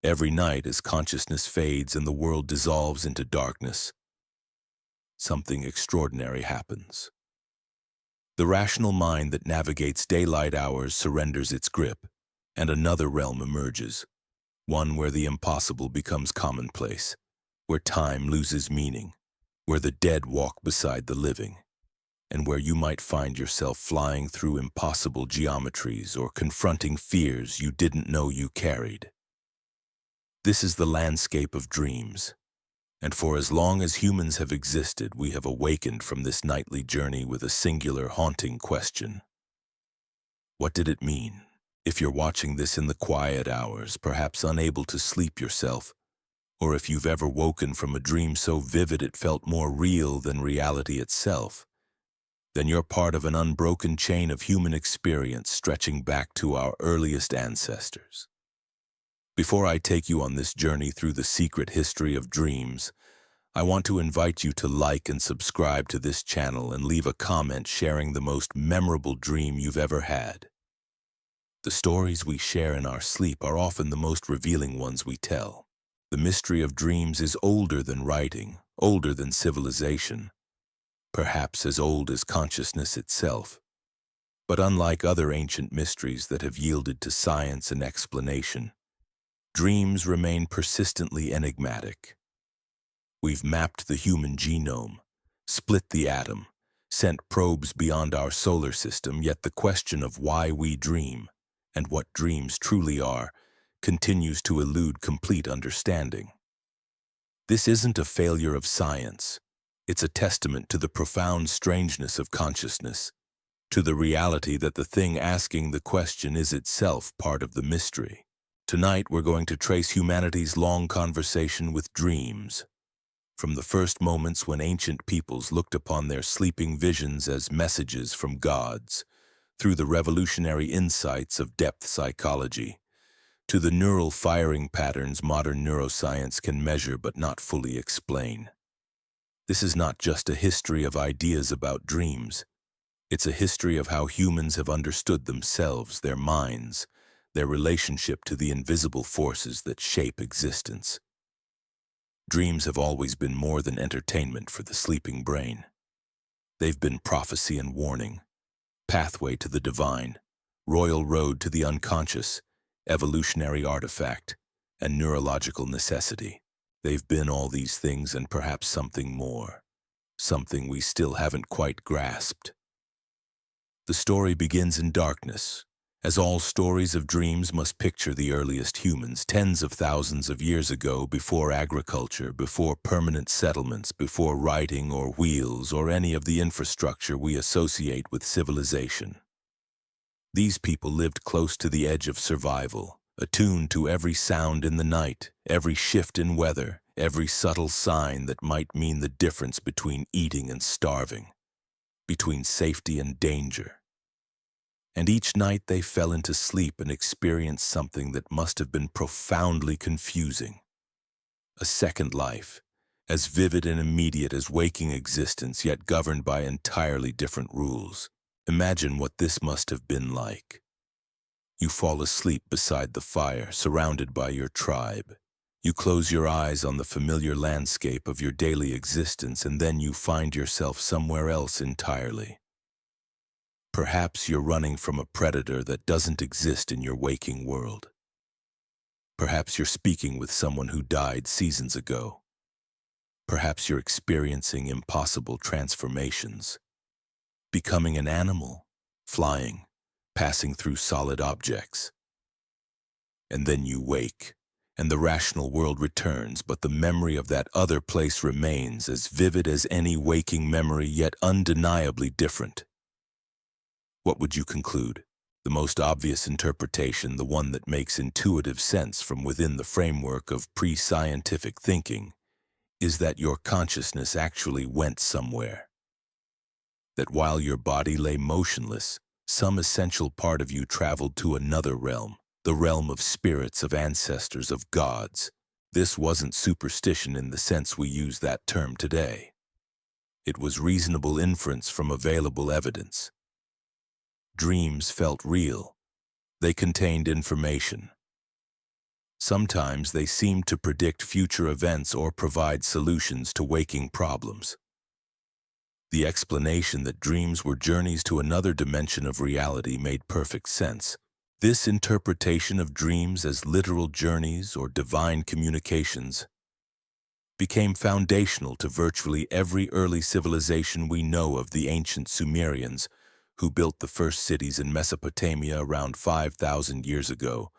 Every night, as consciousness fades and the world dissolves into darkness, something extraordinary happens. The rational mind that navigates daylight hours surrenders its grip, and another realm emerges, one where the impossible becomes commonplace, where time loses meaning, where the dead walk beside the living, and where you might find yourself flying through impossible geometries or confronting fears you didn't know you carried. This is the landscape of dreams, and for as long as humans have existed, we have awakened from this nightly journey with a singular haunting question. What did it mean? If you're watching this in the quiet hours, perhaps unable to sleep yourself, or if you've ever woken from a dream so vivid it felt more real than reality itself, then you're part of an unbroken chain of human experience stretching back to our earliest ancestors. Before I take you on this journey through the secret history of dreams, I want to invite you to like and subscribe to this channel and leave a comment sharing the most memorable dream you've ever had. The stories we share in our sleep are often the most revealing ones we tell. The mystery of dreams is older than writing, older than civilization, perhaps as old as consciousness itself. But unlike other ancient mysteries that have yielded to science and explanation, dreams remain persistently enigmatic. We've mapped the human genome, split the atom, sent probes beyond our solar system, yet the question of why we dream and what dreams truly are continues to elude complete understanding. This isn't a failure of science. It's a testament to the profound strangeness of consciousness, to the reality that the thing asking the question is itself part of the mystery. Tonight, we're going to trace humanity's long conversation with dreams, from the first moments when ancient peoples looked upon their sleeping visions as messages from gods, through the revolutionary insights of depth psychology, to the neural firing patterns modern neuroscience can measure but not fully explain. This is not just a history of ideas about dreams. It's a history of how humans have understood themselves, their minds, their relationship to the invisible forces that shape existence. Dreams have always been more than entertainment for the sleeping brain. They've been prophecy and warning, pathway to the divine, royal road to the unconscious, evolutionary artifact, and neurological necessity. They've been all these things and perhaps something more, something we still haven't quite grasped. The story begins in darkness, as all stories of dreams must picture the earliest humans tens of thousands of years ago, before agriculture, before permanent settlements, before writing or wheels or any of the infrastructure we associate with civilization. These people lived close to the edge of survival, attuned to every sound in the night, every shift in weather, every subtle sign that might mean the difference between eating and starving, between safety and danger. And each night they fell into sleep and experienced something that must have been profoundly confusing. A second life, as vivid and immediate as waking existence, yet governed by entirely different rules. Imagine what this must have been like. You fall asleep beside the fire, surrounded by your tribe. You close your eyes on the familiar landscape of your daily existence, and then you find yourself somewhere else entirely. Perhaps you're running from a predator that doesn't exist in your waking world. Perhaps you're speaking with someone who died seasons ago. Perhaps you're experiencing impossible transformations, becoming an animal, flying, passing through solid objects. And then you wake, and the rational world returns, but the memory of that other place remains as vivid as any waking memory, yet undeniably different. What would you conclude? The most obvious interpretation, the one that makes intuitive sense from within the framework of pre-scientific thinking, is that your consciousness actually went somewhere. That while your body lay motionless, some essential part of you traveled to another realm, the realm of spirits, of ancestors, of gods. This wasn't superstition in the sense we use that term today. It was reasonable inference from available evidence. Dreams felt real. They contained information. Sometimes they seemed to predict future events or provide solutions to waking problems. The explanation that dreams were journeys to another dimension of reality made perfect sense. This interpretation of dreams as literal journeys or divine communications became foundational to virtually every early civilization we know of. The ancient Sumerians, who built the first cities in Mesopotamia around 5,000 years ago,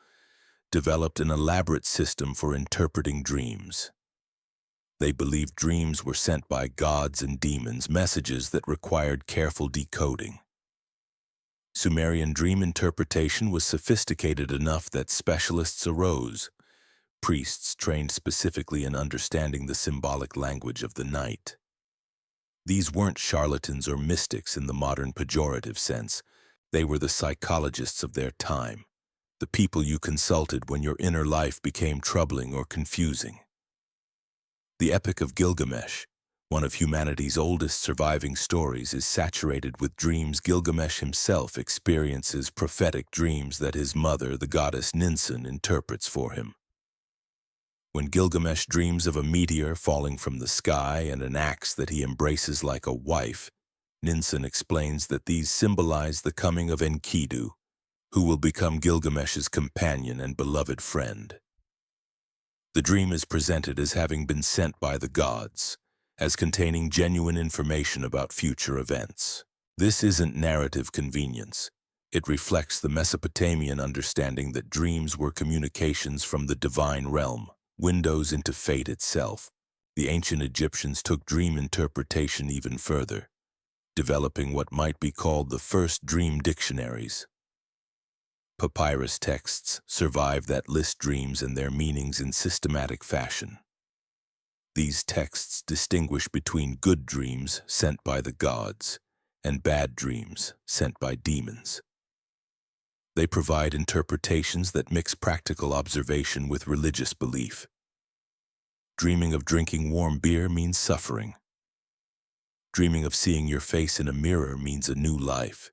developed an elaborate system for interpreting dreams. They believed dreams were sent by gods and demons, messages that required careful decoding. Sumerian dream interpretation was sophisticated enough that specialists arose, priests trained specifically in understanding the symbolic language of the night. These weren't charlatans or mystics in the modern pejorative sense. They were the psychologists of their time, the people you consulted when your inner life became troubling or confusing. The Epic of Gilgamesh, one of humanity's oldest surviving stories, is saturated with dreams. Gilgamesh himself experiences prophetic dreams that his mother, the goddess Ninsun, interprets for him. When Gilgamesh dreams of a meteor falling from the sky and an axe that he embraces like a wife, Ninsun explains that these symbolize the coming of Enkidu, who will become Gilgamesh's companion and beloved friend. The dream is presented as having been sent by the gods, as containing genuine information about future events. This isn't narrative convenience. It reflects the Mesopotamian understanding that dreams were communications from the divine realm, windows into fate itself. The ancient Egyptians took dream interpretation even further, developing what might be called the first dream dictionaries. Papyrus texts survive that list dreams and their meanings in systematic fashion. These texts distinguish between good dreams sent by the gods and bad dreams sent by demons. They provide interpretations that mix practical observation with religious belief. Dreaming of drinking warm beer means suffering. Dreaming of seeing your face in a mirror means a new life.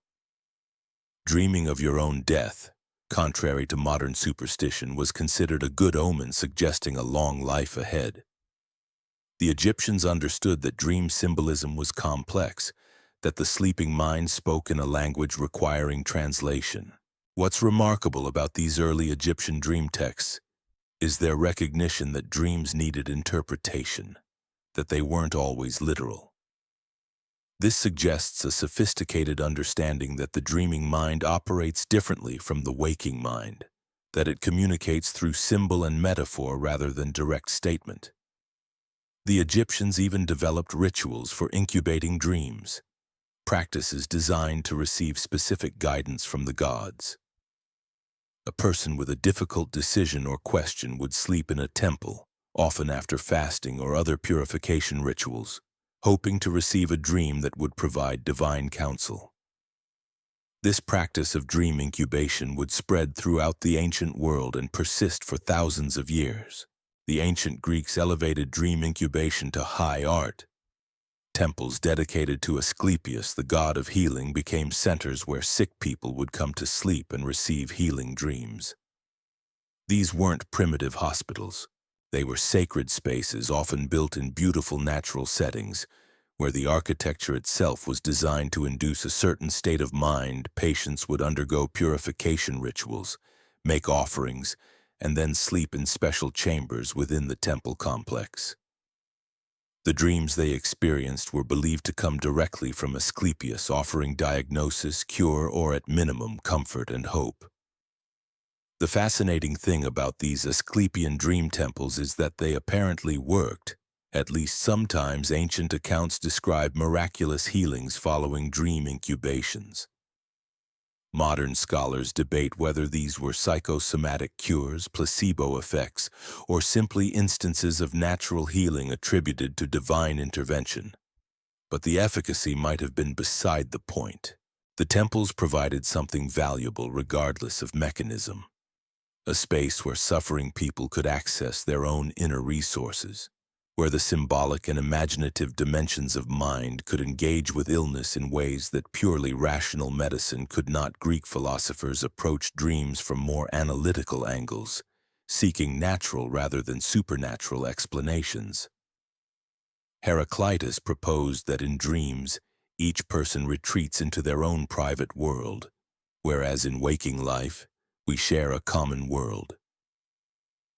Dreaming of your own death, contrary to modern superstition, was considered a good omen, suggesting a long life ahead. The Egyptians understood that dream symbolism was complex, that the sleeping mind spoke in a language requiring translation. What's remarkable about these early Egyptian dream texts is their recognition that dreams needed interpretation, that they weren't always literal. This suggests a sophisticated understanding that the dreaming mind operates differently from the waking mind, that it communicates through symbol and metaphor rather than direct statement. The Egyptians even developed rituals for incubating dreams, practices designed to receive specific guidance from the gods. A person with a difficult decision or question would sleep in a temple, often after fasting or other purification rituals, hoping to receive a dream that would provide divine counsel. This practice of dream incubation would spread throughout the ancient world and persist for thousands of years. The ancient Greeks elevated dream incubation to high art. Temples dedicated to Asclepius, the god of healing, became centers where sick people would come to sleep and receive healing dreams. These weren't primitive hospitals. They were sacred spaces, often built in beautiful natural settings, where the architecture itself was designed to induce a certain state of mind. Patients would undergo purification rituals, make offerings, and then sleep in special chambers within the temple complex. The dreams they experienced were believed to come directly from Asclepius, offering diagnosis, cure, or at minimum, comfort and hope. The fascinating thing about these Asclepian dream temples is that they apparently worked. At least sometimes ancient accounts describe miraculous healings following dream incubations. Modern scholars debate whether these were psychosomatic cures, placebo effects, or simply instances of natural healing attributed to divine intervention. But the efficacy might have been beside the point. The temples provided something valuable regardless of mechanism. A space where suffering people could access their own inner resources, where the symbolic and imaginative dimensions of mind could engage with illness in ways that purely rational medicine could not. Greek philosophers approached dreams from more analytical angles, seeking natural rather than supernatural explanations. Heraclitus proposed that in dreams, each person retreats into their own private world, whereas in waking life, we share a common world.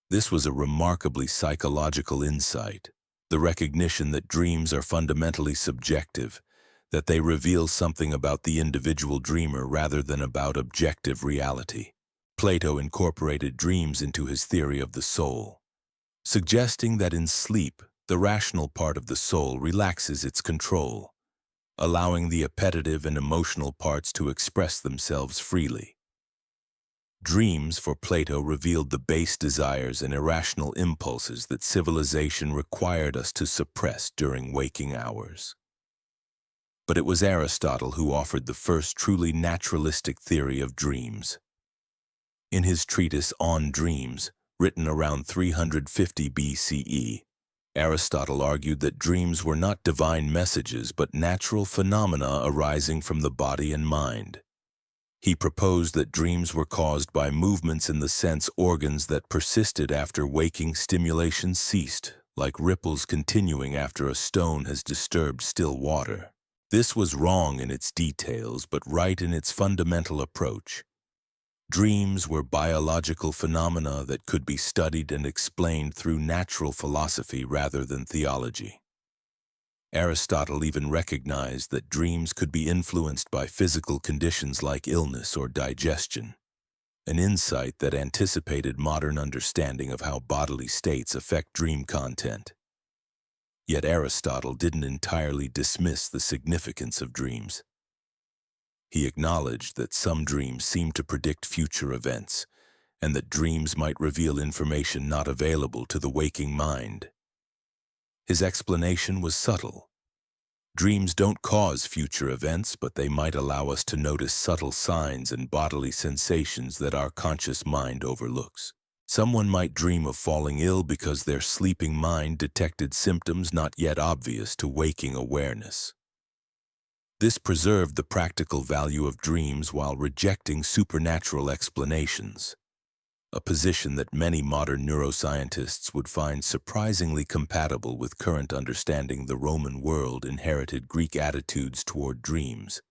This was a remarkably psychological insight, the recognition that dreams are fundamentally subjective, that they reveal something about the individual dreamer rather than about objective reality. Plato incorporated dreams into his theory of the soul, suggesting that in sleep, the rational part of the soul relaxes its control, allowing the appetitive and emotional parts to express themselves freely. Dreams, for Plato, revealed the base desires and irrational impulses that civilization required us to suppress during waking hours. But it was Aristotle who offered the first truly naturalistic theory of dreams. In his treatise On Dreams, written around 350 BCE, Aristotle argued that dreams were not divine messages but natural phenomena arising from the body and mind. He proposed that dreams were caused by movements in the sense organs that persisted after waking stimulation ceased, like ripples continuing after a stone has disturbed still water. This was wrong in its details, but right in its fundamental approach. Dreams were biological phenomena that could be studied and explained through natural philosophy rather than theology. Aristotle even recognized that dreams could be influenced by physical conditions like illness or digestion, an insight that anticipated modern understanding of how bodily states affect dream content. Yet Aristotle didn't entirely dismiss the significance of dreams. He acknowledged that some dreams seemed to predict future events, and that dreams might reveal information not available to the waking mind. His explanation was subtle. Dreams don't cause future events, but they might allow us to notice subtle signs and bodily sensations that our conscious mind overlooks. Someone might dream of falling ill because their sleeping mind detected symptoms not yet obvious to waking awareness. This preserved the practical value of dreams while rejecting supernatural explanations, a position that many modern neuroscientists would find surprisingly compatible with current understanding. The Roman world inherited Greek attitudes toward dreams,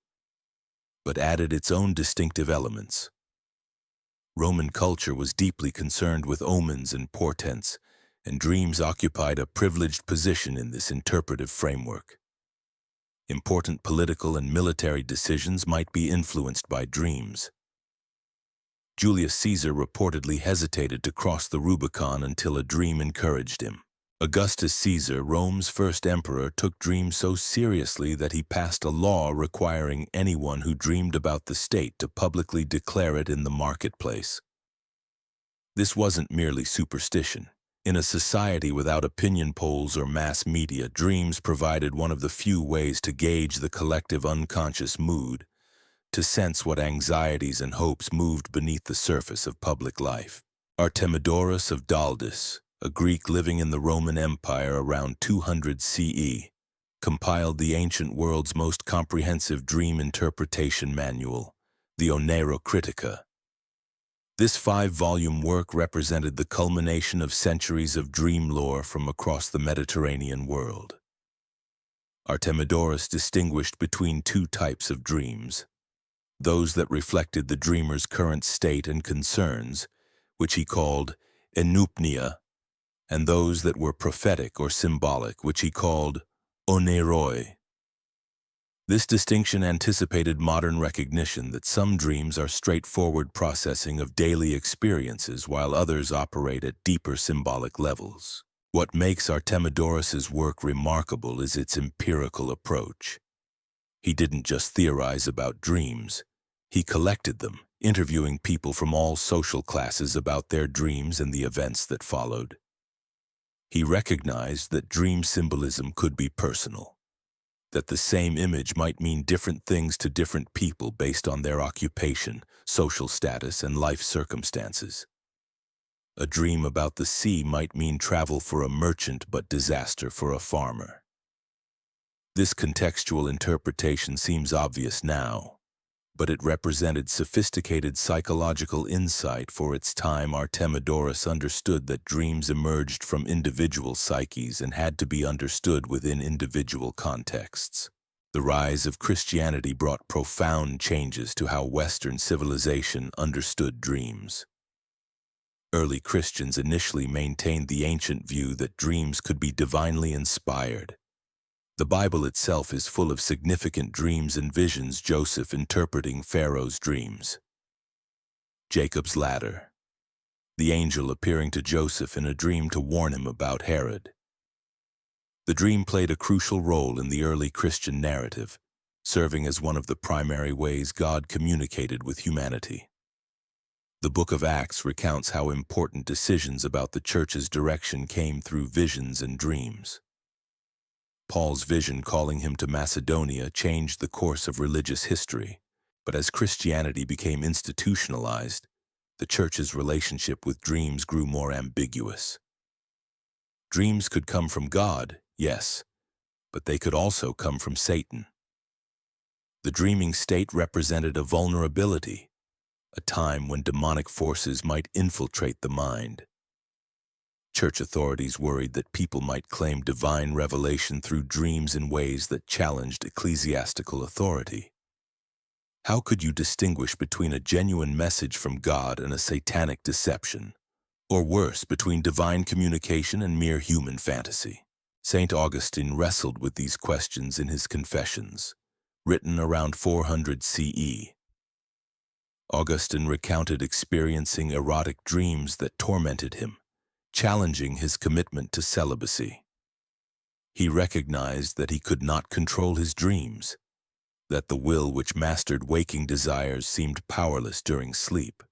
but added its own distinctive elements. Roman culture was deeply concerned with omens and portents, and dreams occupied a privileged position in this interpretive framework. Important political and military decisions might be influenced by dreams. Julius Caesar reportedly hesitated to cross the Rubicon until a dream encouraged him. Augustus Caesar, Rome's first emperor, took dreams so seriously that he passed a law requiring anyone who dreamed about the state to publicly declare it in the marketplace. This wasn't merely superstition. In a society without opinion polls or mass media, dreams provided one of the few ways to gauge the collective unconscious mood, to sense what anxieties and hopes moved beneath the surface of public life. Artemidorus of Daldis, a Greek living in the Roman Empire around 200 CE, compiled the ancient world's most comprehensive dream interpretation manual, the Oneirocritica. This 5-volume work represented the culmination of centuries of dream lore from across the Mediterranean world. Artemidorus distinguished between two types of dreams: those that reflected the dreamer's current state and concerns, which he called enoupnia, and those that were prophetic or symbolic, which he called oneiroi. This distinction anticipated modern recognition that some dreams are straightforward processing of daily experiences while others operate at deeper symbolic levels. What makes Artemidorus's work remarkable is its empirical approach. He didn't just theorize about dreams. He collected them, interviewing people from all social classes about their dreams and the events that followed. He recognized that dream symbolism could be personal, that the same image might mean different things to different people based on their occupation, social status, and life circumstances. A dream about the sea might mean travel for a merchant but disaster for a farmer. This contextual interpretation seems obvious now. but it represented sophisticated psychological insight for its time. Artemidorus understood that dreams emerged from individual psyches and had to be understood within individual contexts. The rise of Christianity brought profound changes to how Western civilization understood dreams. Early Christians initially maintained the ancient view that dreams could be divinely inspired. The Bible itself is full of significant dreams and visions. Joseph interpreting Pharaoh's dreams. Jacob's ladder. The angel appearing to Joseph in a dream to warn him about Herod. The dream played a crucial role in the early Christian narrative, serving as one of the primary ways God communicated with humanity. The book of Acts recounts how important decisions about the church's direction came through visions and dreams. Paul's vision calling him to Macedonia changed the course of religious history, but as Christianity became institutionalized, the church's relationship with dreams grew more ambiguous. Dreams could come from God, yes, but they could also come from Satan. The dreaming state represented a vulnerability, a time when demonic forces might infiltrate the mind. Church authorities worried that people might claim divine revelation through dreams in ways that challenged ecclesiastical authority. How could you distinguish between a genuine message from God and a satanic deception? Or worse, between divine communication and mere human fantasy? St. Augustine wrestled with these questions in his Confessions, written around 400 CE. Augustine recounted experiencing erotic dreams that tormented him, challenging his commitment to celibacy. He recognized that he could not control his dreams, that the will which mastered waking desires seemed powerless during sleep.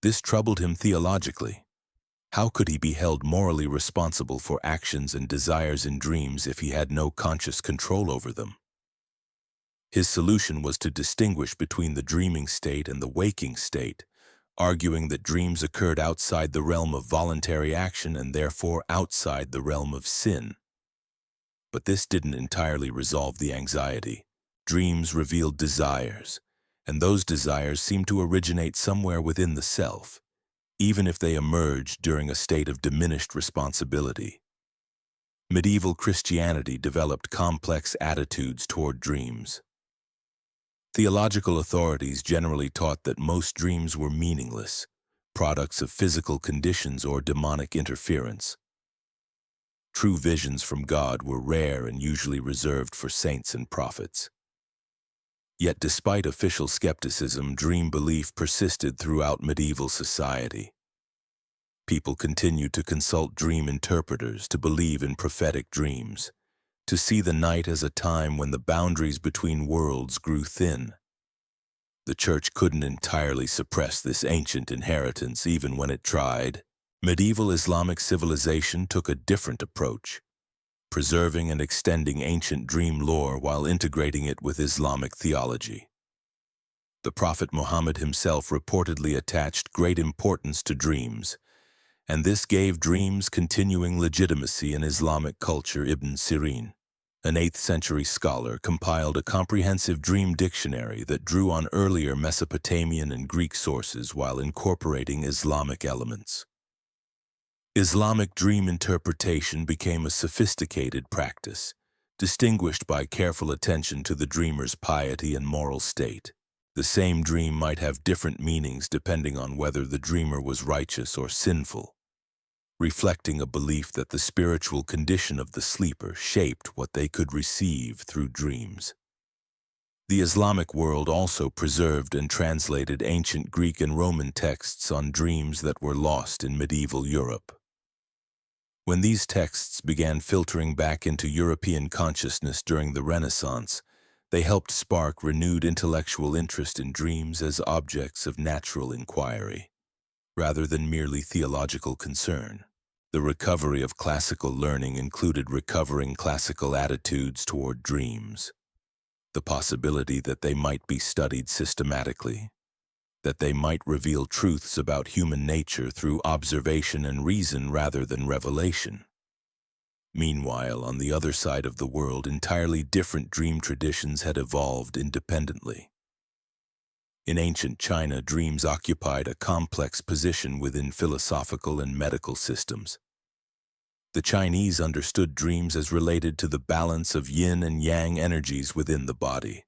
This troubled him theologically. How could he be held morally responsible for actions and desires in dreams if he had no conscious control over them? His solution was to distinguish between the dreaming state and the waking state, arguing that dreams occurred outside the realm of voluntary action and therefore outside the realm of sin. But this didn't entirely resolve the anxiety. Dreams revealed desires, and those desires seemed to originate somewhere within the self, even if they emerged during a state of diminished responsibility. Medieval Christianity developed complex attitudes toward dreams. Theological authorities generally taught that most dreams were meaningless, products of physical conditions or demonic interference. True visions from God were rare and usually reserved for saints and prophets. Yet despite official skepticism, dream belief persisted throughout medieval society. People continued to consult dream interpreters, to believe in prophetic dreams, to see the night as a time when the boundaries between worlds grew thin. The church couldn't entirely suppress this ancient inheritance even when it tried. Medieval Islamic civilization took a different approach, preserving and extending ancient dream lore while integrating it with Islamic theology. The Prophet Muhammad himself reportedly attached great importance to dreams, and this gave dreams continuing legitimacy in Islamic culture. Ibn Sirin, an 8th-century scholar, compiled a comprehensive dream dictionary that drew on earlier Mesopotamian and Greek sources while incorporating Islamic elements. Islamic dream interpretation became a sophisticated practice, distinguished by careful attention to the dreamer's piety and moral state. The same dream might have different meanings depending on whether the dreamer was righteous or sinful, reflecting a belief that the spiritual condition of the sleeper shaped what they could receive through dreams. The Islamic world also preserved and translated ancient Greek and Roman texts on dreams that were lost in medieval Europe. When these texts began filtering back into European consciousness during the Renaissance, they helped spark renewed intellectual interest in dreams as objects of natural inquiry, rather than merely theological concern. The recovery of classical learning included recovering classical attitudes toward dreams, the possibility that they might be studied systematically, that they might reveal truths about human nature through observation and reason rather than revelation. Meanwhile, on the other side of the world, entirely different dream traditions had evolved independently. In ancient China, dreams occupied a complex position within philosophical and medical systems. The Chinese understood dreams as related to the balance of yin and yang energies within the body.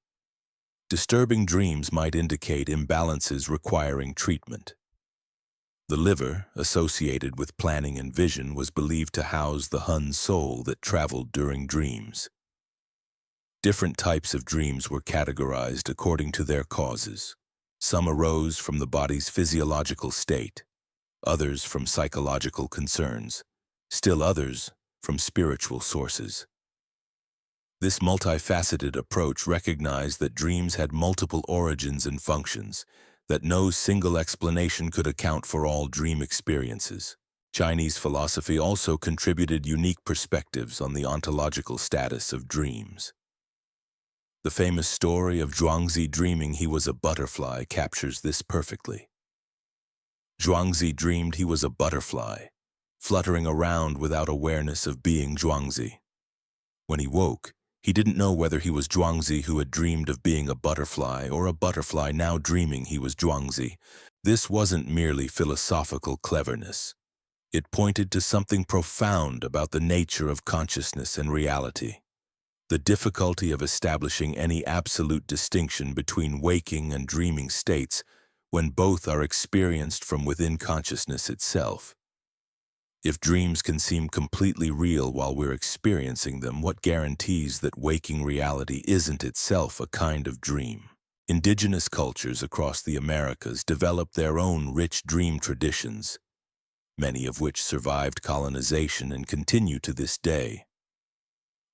Disturbing dreams might indicate imbalances requiring treatment. The liver, associated with planning and vision, was believed to house the Hun soul that traveled during dreams. Different types of dreams were categorized according to their causes. Some arose from the body's physiological state, others from psychological concerns, still others from spiritual sources. This multifaceted approach recognized that dreams had multiple origins and functions, that no single explanation could account for all dream experiences. Chinese philosophy also contributed unique perspectives on the ontological status of dreams. The famous story of Zhuangzi dreaming he was a butterfly captures this perfectly. Zhuangzi dreamed he was a butterfly, fluttering around without awareness of being Zhuangzi. When he woke, he didn't know whether he was Zhuangzi who had dreamed of being a butterfly or a butterfly now dreaming he was Zhuangzi. This wasn't merely philosophical cleverness. It pointed to something profound about the nature of consciousness and reality. The difficulty of establishing any absolute distinction between waking and dreaming states when both are experienced from within consciousness itself. If dreams can seem completely real while we're experiencing them, what guarantees that waking reality isn't itself a kind of dream? Indigenous cultures across the Americas developed their own rich dream traditions, many of which survived colonization and continue to this day.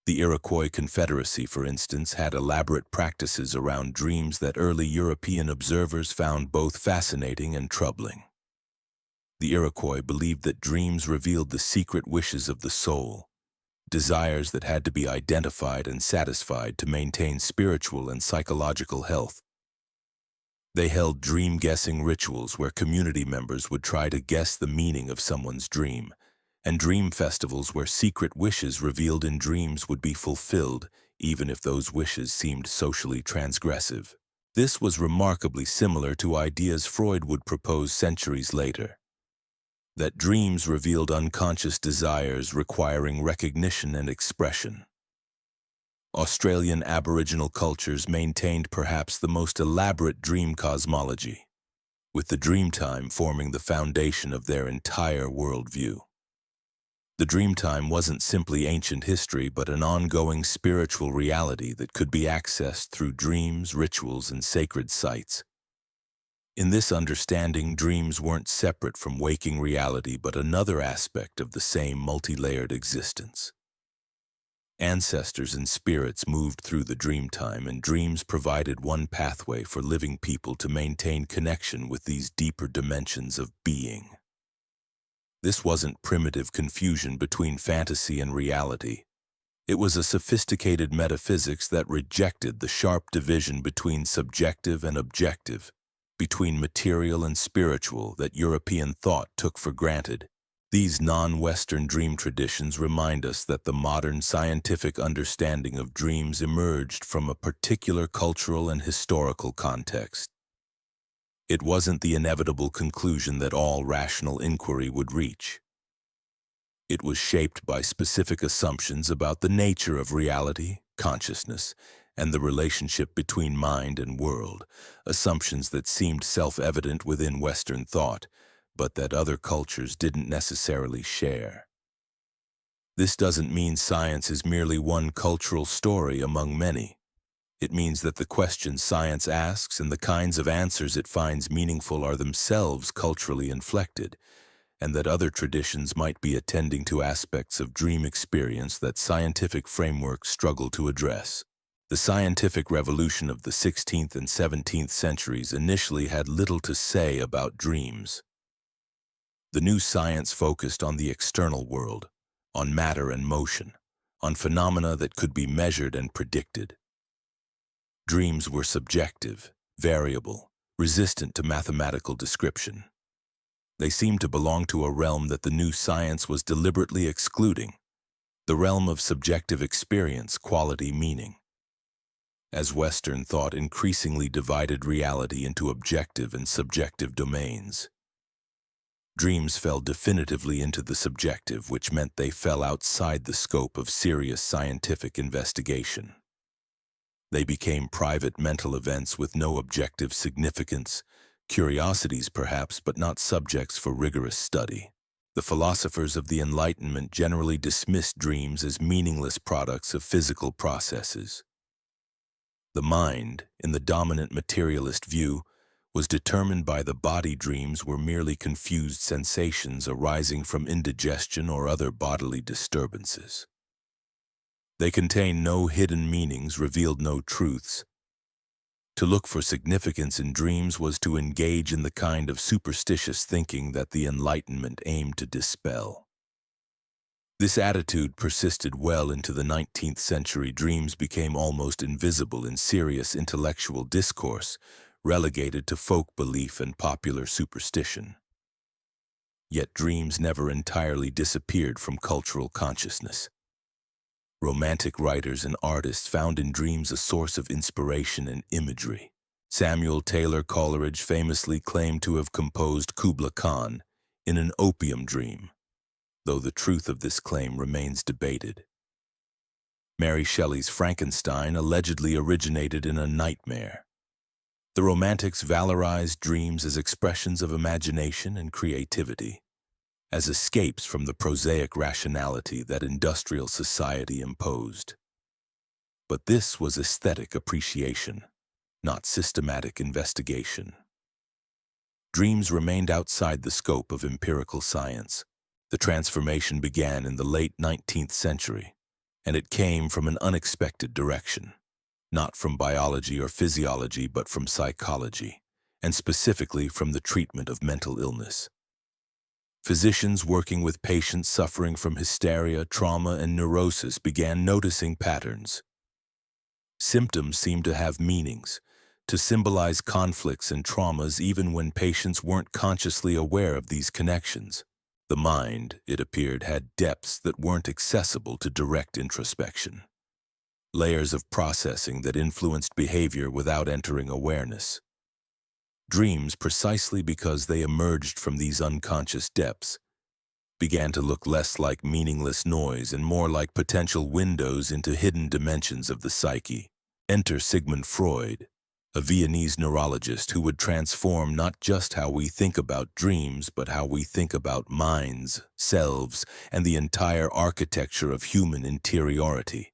The Iroquois Confederacy, for instance, had elaborate practices around dreams that early European observers found both fascinating and troubling. The Iroquois believed that dreams revealed the secret wishes of the soul, desires that had to be identified and satisfied to maintain spiritual and psychological health. They held dream-guessing rituals where community members would try to guess the meaning of someone's dream, and dream festivals where secret wishes revealed in dreams would be fulfilled, even if those wishes seemed socially transgressive. This was remarkably similar to ideas Freud would propose centuries later, that dreams revealed unconscious desires requiring recognition and expression. Australian Aboriginal cultures maintained perhaps the most elaborate dream cosmology, with the dream time forming the foundation of their entire worldview. The dream time wasn't simply ancient history, but an ongoing spiritual reality that could be accessed through dreams, rituals, and sacred sites. In this understanding, dreams weren't separate from waking reality, but another aspect of the same multi-layered existence. Ancestors and spirits moved through the dream time, and dreams provided one pathway for living people to maintain connection with these deeper dimensions of being. This wasn't primitive confusion between fantasy and reality. It was a sophisticated metaphysics that rejected the sharp division between subjective and objective, between material and spiritual that European thought took for granted. These non-Western dream traditions remind us that the modern scientific understanding of dreams emerged from a particular cultural and historical context. It wasn't the inevitable conclusion that all rational inquiry would reach. It was shaped by specific assumptions about the nature of reality, consciousness, and the relationship between mind and world, assumptions that seemed self-evident within Western thought, but that other cultures didn't necessarily share. This doesn't mean science is merely one cultural story among many. It means that the questions science asks and the kinds of answers it finds meaningful are themselves culturally inflected, and that other traditions might be attending to aspects of dream experience that scientific frameworks struggle to address. The scientific revolution of the 16th and 17th centuries initially had little to say about dreams. The new science focused on the external world, on matter and motion, on phenomena that could be measured and predicted. Dreams were subjective, variable, resistant to mathematical description. They seemed to belong to a realm that the new science was deliberately excluding, the realm of subjective experience, quality, meaning. as Western thought increasingly divided reality into objective and subjective domains. Dreams fell definitively into the subjective, which meant they fell outside the scope of serious scientific investigation. They became private mental events with no objective significance, curiosities perhaps, but not subjects for rigorous study. The philosophers of the Enlightenment generally dismissed dreams as meaningless products of physical processes. The mind, in the dominant materialist view, was determined by the body. Dreams were merely confused sensations arising from indigestion or other bodily disturbances. They contained no hidden meanings, revealed no truths. To look for significance in dreams was to engage in the kind of superstitious thinking that the Enlightenment aimed to dispel. This attitude persisted well into the 19th century. Dreams became almost invisible in serious intellectual discourse, relegated to folk belief and popular superstition. Yet dreams never entirely disappeared from cultural consciousness. Romantic writers and artists found in dreams a source of inspiration and imagery. Samuel Taylor Coleridge famously claimed to have composed Kubla Khan in an opium dream, though the truth of this claim remains debated. Mary Shelley's Frankenstein allegedly originated in a nightmare. The Romantics valorized dreams as expressions of imagination and creativity, as escapes from the prosaic rationality that industrial society imposed. But this was aesthetic appreciation, not systematic investigation. Dreams remained outside the scope of empirical science. The transformation began in the late 19th century, and it came from an unexpected direction. Not from biology or physiology, but from psychology, and specifically from the treatment of mental illness. Physicians working with patients suffering from hysteria, trauma, and neurosis began noticing patterns. Symptoms seemed to have meanings, to symbolize conflicts and traumas even when patients weren't consciously aware of these connections. The mind, it appeared, had depths that weren't accessible to direct introspection. Layers of processing that influenced behavior without entering awareness. Dreams, precisely because they emerged from these unconscious depths, began to look less like meaningless noise and more like potential windows into hidden dimensions of the psyche. Enter Sigmund Freud, a Viennese neurologist who would transform not just how we think about dreams, but how we think about minds, selves, and the entire architecture of human interiority.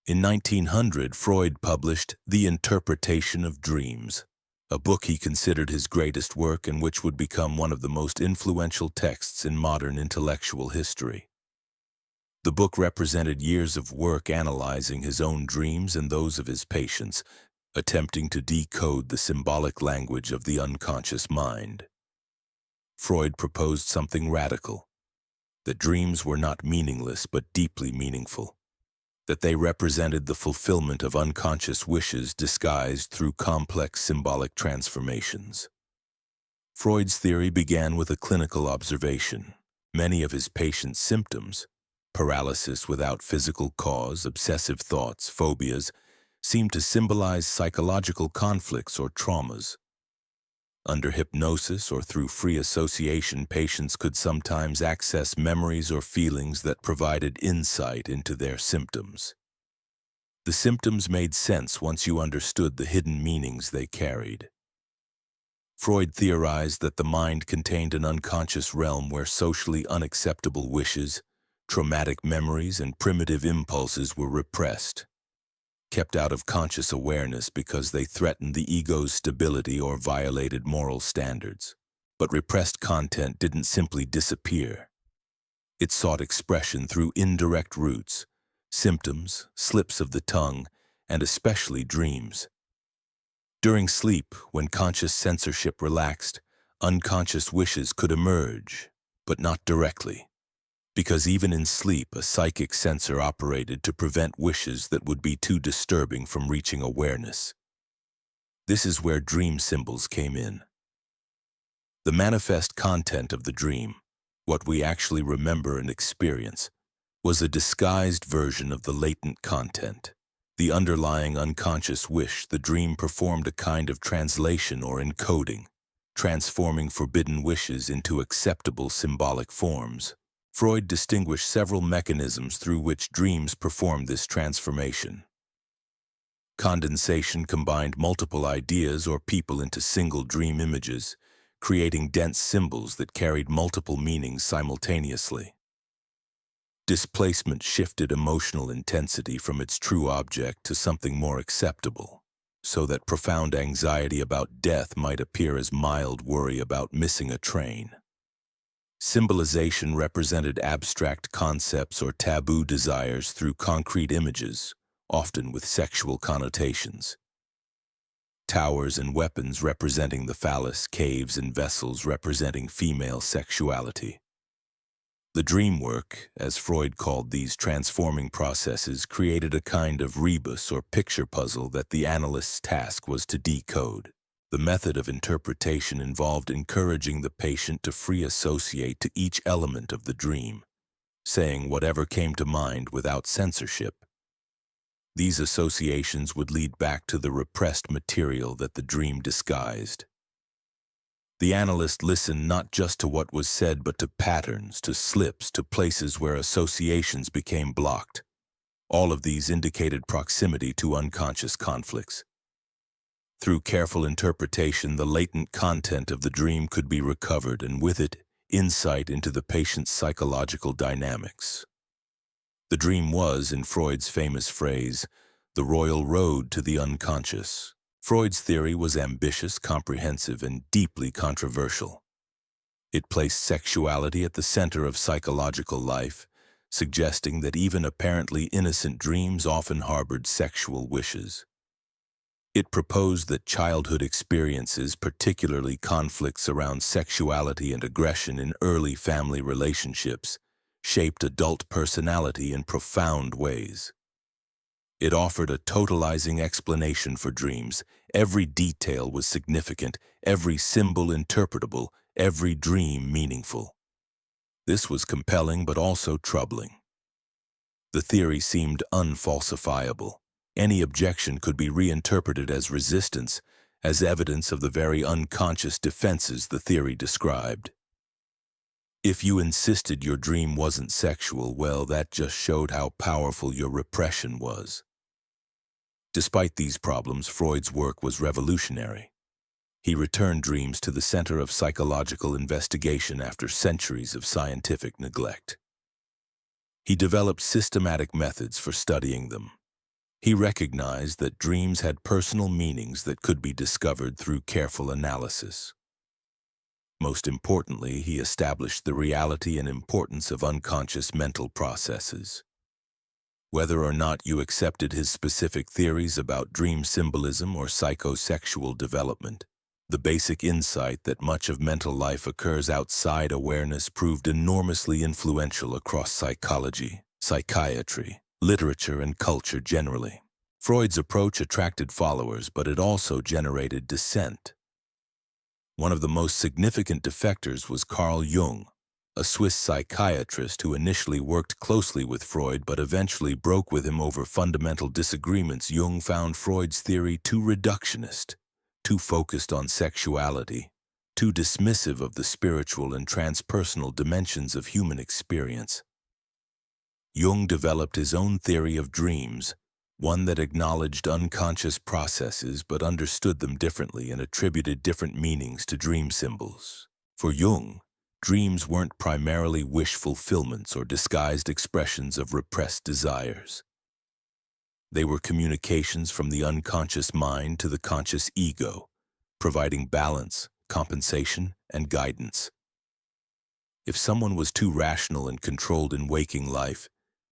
In 1900, Freud published The Interpretation of Dreams, a book he considered his greatest work and which would become one of the most influential texts in modern intellectual history. The book represented years of work analyzing his own dreams and those of his patients, attempting to decode the symbolic language of the unconscious mind. Freud proposed something radical, that dreams were not meaningless but deeply meaningful, that they represented the fulfillment of unconscious wishes disguised through complex symbolic transformations. Freud's theory began with a clinical observation. Many of his patients' symptoms, paralysis without physical cause, obsessive thoughts, phobias, seemed to symbolize psychological conflicts or traumas. Under hypnosis or through free association, patients could sometimes access memories or feelings that provided insight into their symptoms. The symptoms made sense once you understood the hidden meanings they carried. Freud theorized that the mind contained an unconscious realm where socially unacceptable wishes, traumatic memories, and primitive impulses were repressed, kept out of conscious awareness because they threatened the ego's stability or violated moral standards. But repressed content didn't simply disappear. It sought expression through indirect routes, symptoms, slips of the tongue, and especially dreams. During sleep, when conscious censorship relaxed, unconscious wishes could emerge, but not directly. Because even in sleep, a psychic censor operated to prevent wishes that would be too disturbing from reaching awareness. This is where dream symbols came in. The manifest content of the dream, what we actually remember and experience, was a disguised version of the latent content. The underlying unconscious wish, the dream performed a kind of translation or encoding, transforming forbidden wishes into acceptable symbolic forms. Freud distinguished several mechanisms through which dreams perform this transformation. Condensation combined multiple ideas or people into single dream images, creating dense symbols that carried multiple meanings simultaneously. Displacement shifted emotional intensity from its true object to something more acceptable, so that profound anxiety about death might appear as mild worry about missing a train. Symbolization represented abstract concepts or taboo desires through concrete images, often with sexual connotations. Towers and weapons representing the phallus, caves and vessels representing female sexuality. The dream work, as Freud called these transforming processes, created a kind of rebus or picture puzzle that the analyst's task was to decode. The method of interpretation involved encouraging the patient to free associate to each element of the dream, saying whatever came to mind without censorship. These associations would lead back to the repressed material that the dream disguised. The analyst listened not just to what was said, but to patterns, to slips, to places where associations became blocked. All of these indicated proximity to unconscious conflicts. Through careful interpretation, the latent content of the dream could be recovered, and with it, insight into the patient's psychological dynamics. The dream was, in Freud's famous phrase, the royal road to the unconscious. Freud's theory was ambitious, comprehensive, and deeply controversial. It placed sexuality at the center of psychological life, suggesting that even apparently innocent dreams often harbored sexual wishes. It proposed that childhood experiences, particularly conflicts around sexuality and aggression in early family relationships, shaped adult personality in profound ways. It offered a totalizing explanation for dreams. Every detail was significant, every symbol interpretable, every dream meaningful. This was compelling but also troubling. The theory seemed unfalsifiable. Any objection could be reinterpreted as resistance, as evidence of the very unconscious defenses the theory described. If you insisted your dream wasn't sexual, well, that just showed how powerful your repression was. Despite these problems, Freud's work was revolutionary. He returned dreams to the center of psychological investigation after centuries of scientific neglect. He developed systematic methods for studying them. He recognized that dreams had personal meanings that could be discovered through careful analysis. Most importantly, he established the reality and importance of unconscious mental processes. Whether or not you accepted his specific theories about dream symbolism or psychosexual development, the basic insight that much of mental life occurs outside awareness proved enormously influential across psychology, psychiatry, literature, and culture generally. Freud's approach attracted followers, but it also generated dissent. One of the most significant defectors was Carl Jung, a Swiss psychiatrist who initially worked closely with Freud but eventually broke with him over fundamental disagreements. Jung found Freud's theory too reductionist, too focused on sexuality, too dismissive of the spiritual and transpersonal dimensions of human experience. Jung developed his own theory of dreams, one that acknowledged unconscious processes but understood them differently and attributed different meanings to dream symbols. For Jung, dreams weren't primarily wish fulfillments or disguised expressions of repressed desires. They were communications from the unconscious mind to the conscious ego, providing balance, compensation, and guidance. If someone was too rational and controlled in waking life,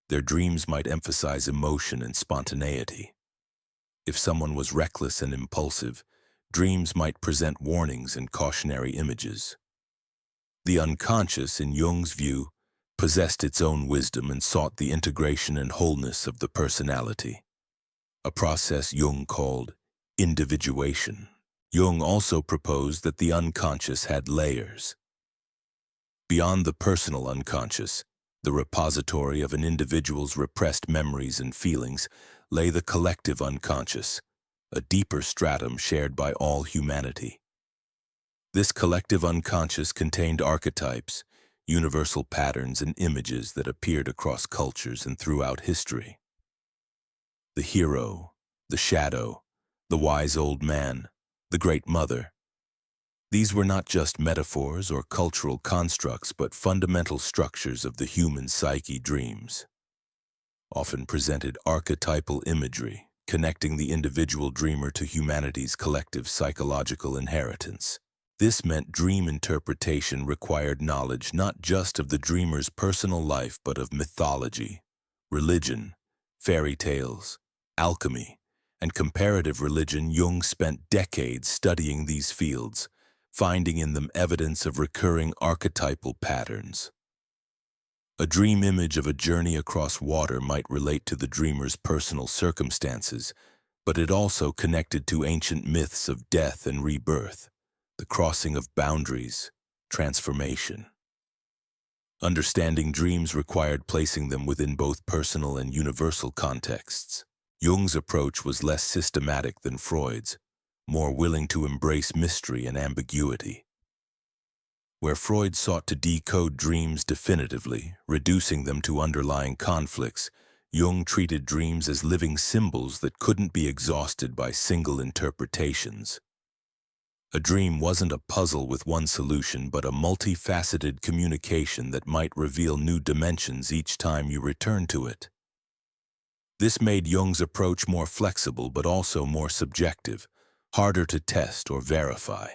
their dreams might emphasize emotion and spontaneity. If someone was reckless and impulsive, dreams might present warnings and cautionary images. The unconscious, in Jung's view, possessed its own wisdom and sought the integration and wholeness of the personality, a process Jung called individuation. Jung also proposed that the unconscious had layers. Beyond the personal unconscious, the repository of an individual's repressed memories and feelings, lay the collective unconscious, a deeper stratum shared by all humanity. This collective unconscious contained archetypes, universal patterns and images that appeared across cultures and throughout history. The hero, the shadow, the wise old man, the great mother. These were not just metaphors or cultural constructs, but fundamental structures of the human psyche. Dreams often presented archetypal imagery, connecting the individual dreamer to humanity's collective psychological inheritance. This meant dream interpretation required knowledge not just of the dreamer's personal life, but of mythology, religion, fairy tales, alchemy, and comparative religion. Jung spent decades studying these fields, finding in them evidence of recurring archetypal patterns. A dream image of a journey across water might relate to the dreamer's personal circumstances, but it also connected to ancient myths of death and rebirth, the crossing of boundaries, transformation. Understanding dreams required placing them within both personal and universal contexts. Jung's approach was less systematic than Freud's, more willing to embrace mystery and ambiguity. Where Freud sought to decode dreams definitively, reducing them to underlying conflicts, Jung treated dreams as living symbols that couldn't be exhausted by single interpretations. A dream wasn't a puzzle with one solution, but a multifaceted communication that might reveal new dimensions each time you return to it. This made Jung's approach more flexible but also more subjective, harder to test or verify.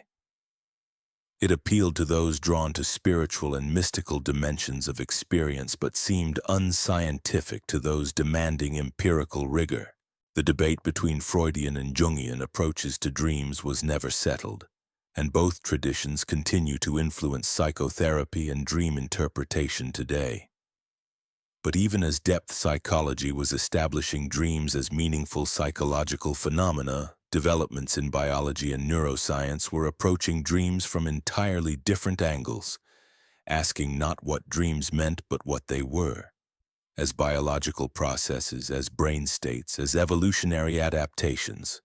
It appealed to those drawn to spiritual and mystical dimensions of experience but seemed unscientific to those demanding empirical rigor. The debate between Freudian and Jungian approaches to dreams was never settled, and both traditions continue to influence psychotherapy and dream interpretation today. But even as depth psychology was establishing dreams as meaningful psychological phenomena, developments in biology and neuroscience were approaching dreams from entirely different angles, asking not what dreams meant but what they were, as biological processes, as brain states, as evolutionary adaptations.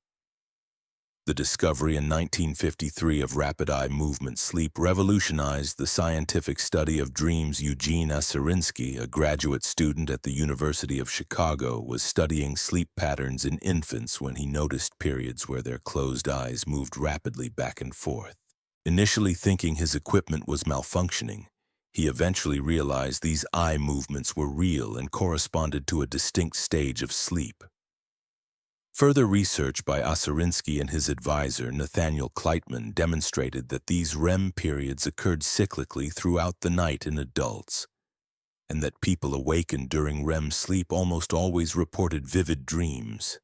The discovery in 1953 of rapid eye movement sleep revolutionized the scientific study of dreams. Eugene Osirinsky, a graduate student at the University of Chicago, was studying sleep patterns in infants when he noticed periods where their closed eyes moved rapidly back and forth. Initially thinking his equipment was malfunctioning, he eventually realized these eye movements were real and corresponded to a distinct stage of sleep. Further research by Osirinsky and his advisor, Nathaniel Kleitman, demonstrated that these REM periods occurred cyclically throughout the night in adults, and that people awakened during REM sleep almost always reported vivid dreams.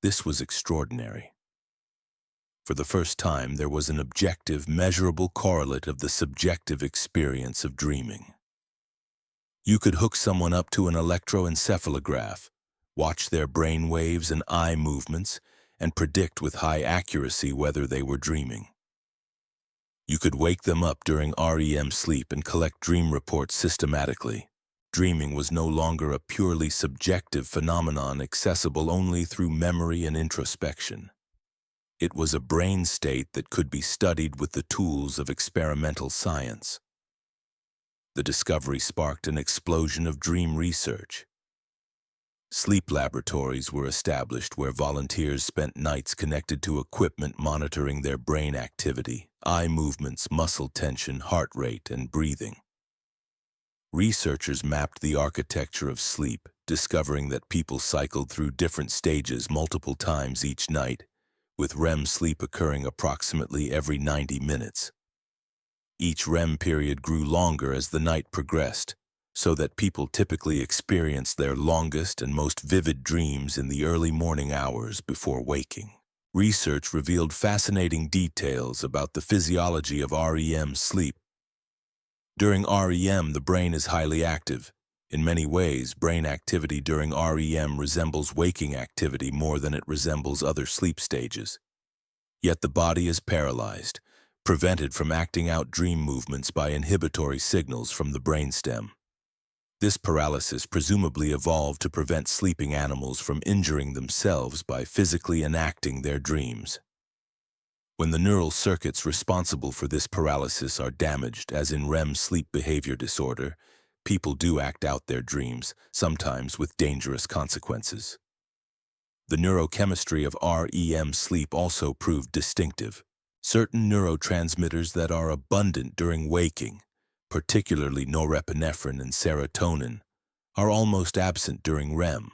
This was extraordinary. For the first time, there was an objective, measurable correlate of the subjective experience of dreaming. You could hook someone up to an electroencephalograph, watch their brain waves and eye movements, and predict with high accuracy whether they were dreaming. You could wake them up during REM sleep and collect dream reports systematically. Dreaming was no longer a purely subjective phenomenon accessible only through memory and introspection. It was a brain state that could be studied with the tools of experimental science. The discovery sparked an explosion of dream research. Sleep laboratories were established where volunteers spent nights connected to equipment monitoring their brain activity, eye movements, muscle tension, heart rate, and breathing. Researchers mapped the architecture of sleep, discovering that people cycled through different stages multiple times each night, with REM sleep occurring approximately every 90 minutes. Each REM period grew longer as the night progressed, so that people typically experienced their longest and most vivid dreams in the early morning hours before waking. Research revealed fascinating details about the physiology of REM sleep. During REM, the brain is highly active. In many ways, brain activity during REM resembles waking activity more than it resembles other sleep stages. Yet the body is paralyzed, prevented from acting out dream movements by inhibitory signals from the brainstem. This paralysis presumably evolved to prevent sleeping animals from injuring themselves by physically enacting their dreams. When the neural circuits responsible for this paralysis are damaged, as in REM sleep behavior disorder, people do act out their dreams, sometimes with dangerous consequences. The neurochemistry of REM sleep also proved distinctive. Certain neurotransmitters that are abundant during waking, particularly norepinephrine and serotonin, are almost absent during REM.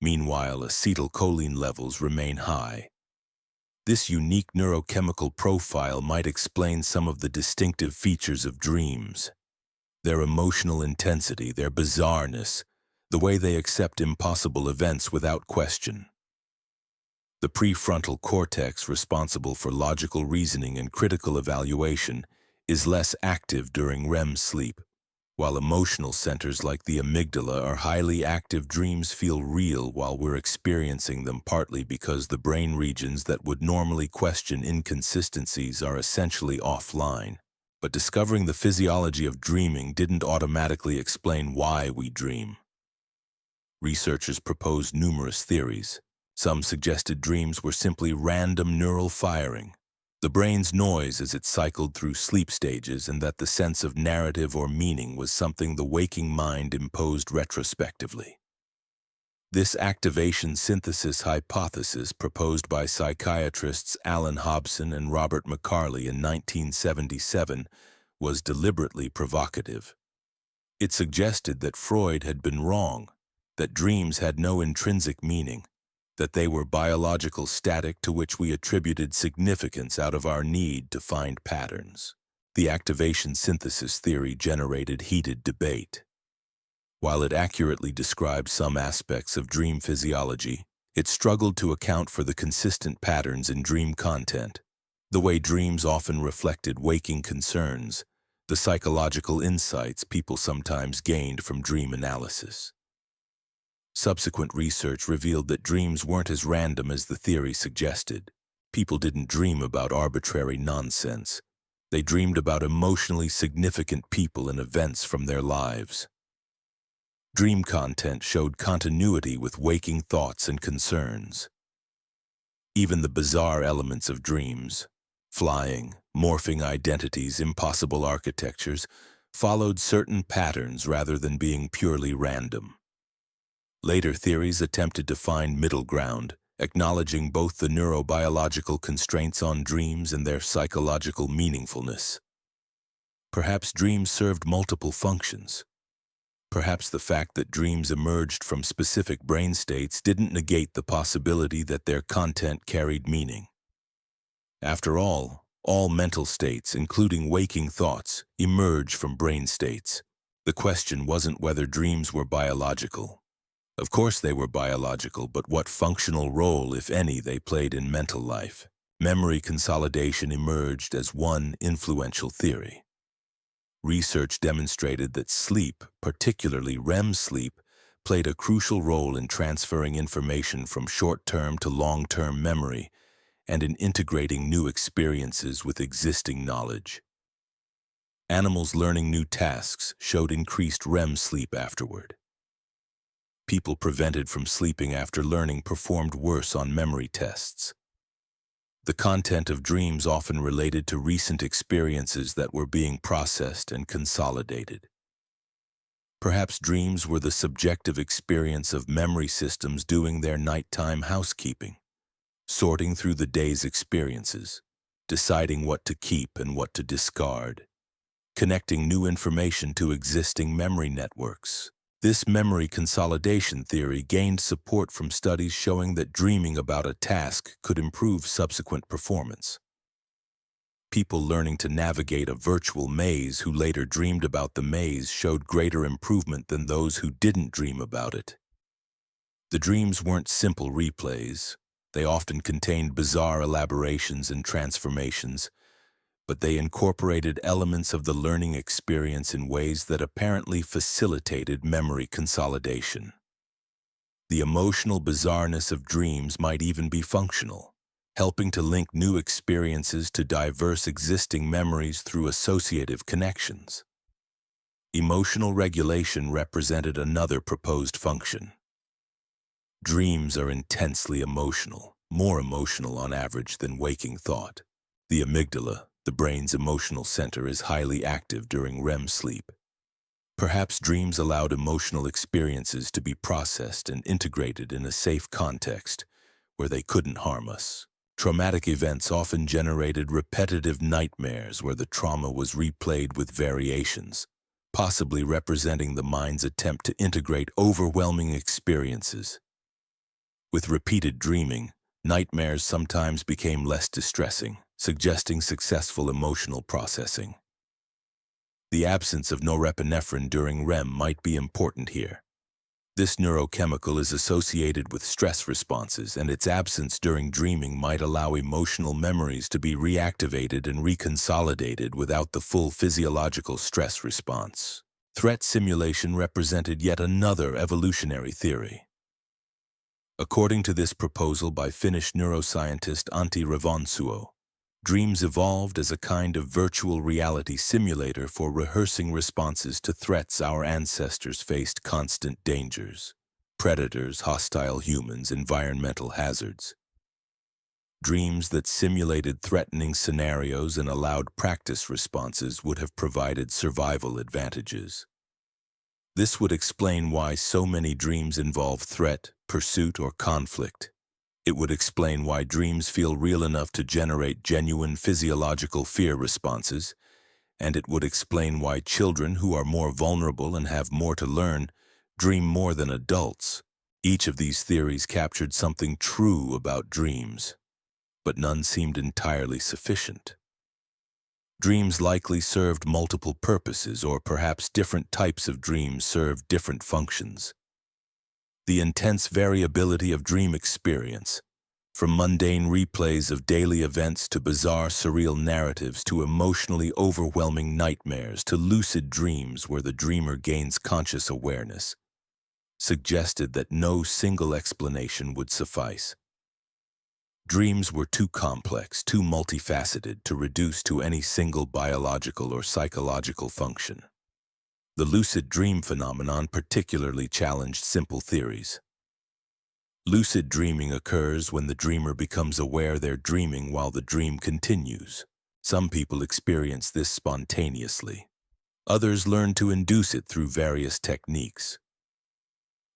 Meanwhile, acetylcholine levels remain high. This unique neurochemical profile might explain some of the distinctive features of dreams. Their emotional intensity, their bizarreness, the way they accept impossible events without question. The prefrontal cortex, responsible for logical reasoning and critical evaluation, is less active during REM sleep. While emotional centers like the amygdala are highly active, dreams feel real while we're experiencing them, partly because the brain regions that would normally question inconsistencies are essentially offline. But discovering the physiology of dreaming didn't automatically explain why we dream. Researchers proposed numerous theories. Some suggested dreams were simply random neural firing, the brain's noise as it cycled through sleep stages, and that the sense of narrative or meaning was something the waking mind imposed retrospectively. This activation synthesis hypothesis, proposed by psychiatrists Alan Hobson and Robert McCarley in 1977, was deliberately provocative. It suggested that Freud had been wrong, that dreams had no intrinsic meaning, that they were biological static to which we attributed significance out of our need to find patterns. The activation synthesis theory generated heated debate. While it accurately described some aspects of dream physiology, it struggled to account for the consistent patterns in dream content, the way dreams often reflected waking concerns, the psychological insights people sometimes gained from dream analysis. Subsequent research revealed that dreams weren't as random as the theory suggested. People didn't dream about arbitrary nonsense. They dreamed about emotionally significant people and events from their lives. Dream content showed continuity with waking thoughts and concerns. Even the bizarre elements of dreams, flying, morphing identities, impossible architectures, followed certain patterns rather than being purely random. Later theories attempted to find middle ground, acknowledging both the neurobiological constraints on dreams and their psychological meaningfulness. Perhaps dreams served multiple functions. Perhaps the fact that dreams emerged from specific brain states didn't negate the possibility that their content carried meaning. After all mental states, including waking thoughts, emerge from brain states. The question wasn't whether dreams were biological. Of course they were biological, but what functional role, if any, they played in mental life. Memory consolidation emerged as one influential theory. Research demonstrated that sleep, particularly REM sleep, played a crucial role in transferring information from short-term to long-term memory and in integrating new experiences with existing knowledge. Animals learning new tasks showed increased REM sleep afterward. People prevented from sleeping after learning performed worse on memory tests. The content of dreams often related to recent experiences that were being processed and consolidated. Perhaps dreams were the subjective experience of memory systems doing their nighttime housekeeping, sorting through the day's experiences, deciding what to keep and what to discard, connecting new information to existing memory networks. This memory consolidation theory gained support from studies showing that dreaming about a task could improve subsequent performance. People learning to navigate a virtual maze who later dreamed about the maze showed greater improvement than those who didn't dream about it. The dreams weren't simple replays. They often contained bizarre elaborations and transformations, but they incorporated elements of the learning experience in ways that apparently facilitated memory consolidation. The emotional bizarreness of dreams might even be functional, helping to link new experiences to diverse existing memories through associative connections. Emotional regulation represented another proposed function. Dreams are intensely emotional, more emotional on average than waking thought. The amygdala, the brain's emotional center, is highly active during REM sleep. Perhaps dreams allowed emotional experiences to be processed and integrated in a safe context where they couldn't harm us. Traumatic events often generated repetitive nightmares where the trauma was replayed with variations, possibly representing the mind's attempt to integrate overwhelming experiences. With repeated dreaming, nightmares sometimes became less distressing, suggesting successful emotional processing. The absence of norepinephrine during REM might be important here. This neurochemical is associated with stress responses, and its absence during dreaming might allow emotional memories to be reactivated and reconsolidated without the full physiological stress response. Threat simulation represented yet another evolutionary theory. According to this proposal by Finnish neuroscientist Antti Revonsuo, dreams evolved as a kind of virtual reality simulator for rehearsing responses to threats our ancestors faced: constant dangers, predators, hostile humans, environmental hazards. Dreams that simulated threatening scenarios and allowed practice responses would have provided survival advantages. This would explain why so many dreams involve threat, pursuit, or conflict. It would explain why dreams feel real enough to generate genuine physiological fear responses, and it would explain why children who are more vulnerable and have more to learn dream more than adults. Each of these theories captured something true about dreams, but none seemed entirely sufficient. Dreams likely served multiple purposes, or perhaps different types of dreams served different functions. The intense variability of dream experience, from mundane replays of daily events to bizarre surreal narratives to emotionally overwhelming nightmares to lucid dreams where the dreamer gains conscious awareness, suggested that no single explanation would suffice. Dreams were too complex, too multifaceted to reduce to any single biological or psychological function. The lucid dream phenomenon particularly challenged simple theories. Lucid dreaming occurs when the dreamer becomes aware they're dreaming while the dream continues. Some people experience this spontaneously. Others learn to induce it through various techniques.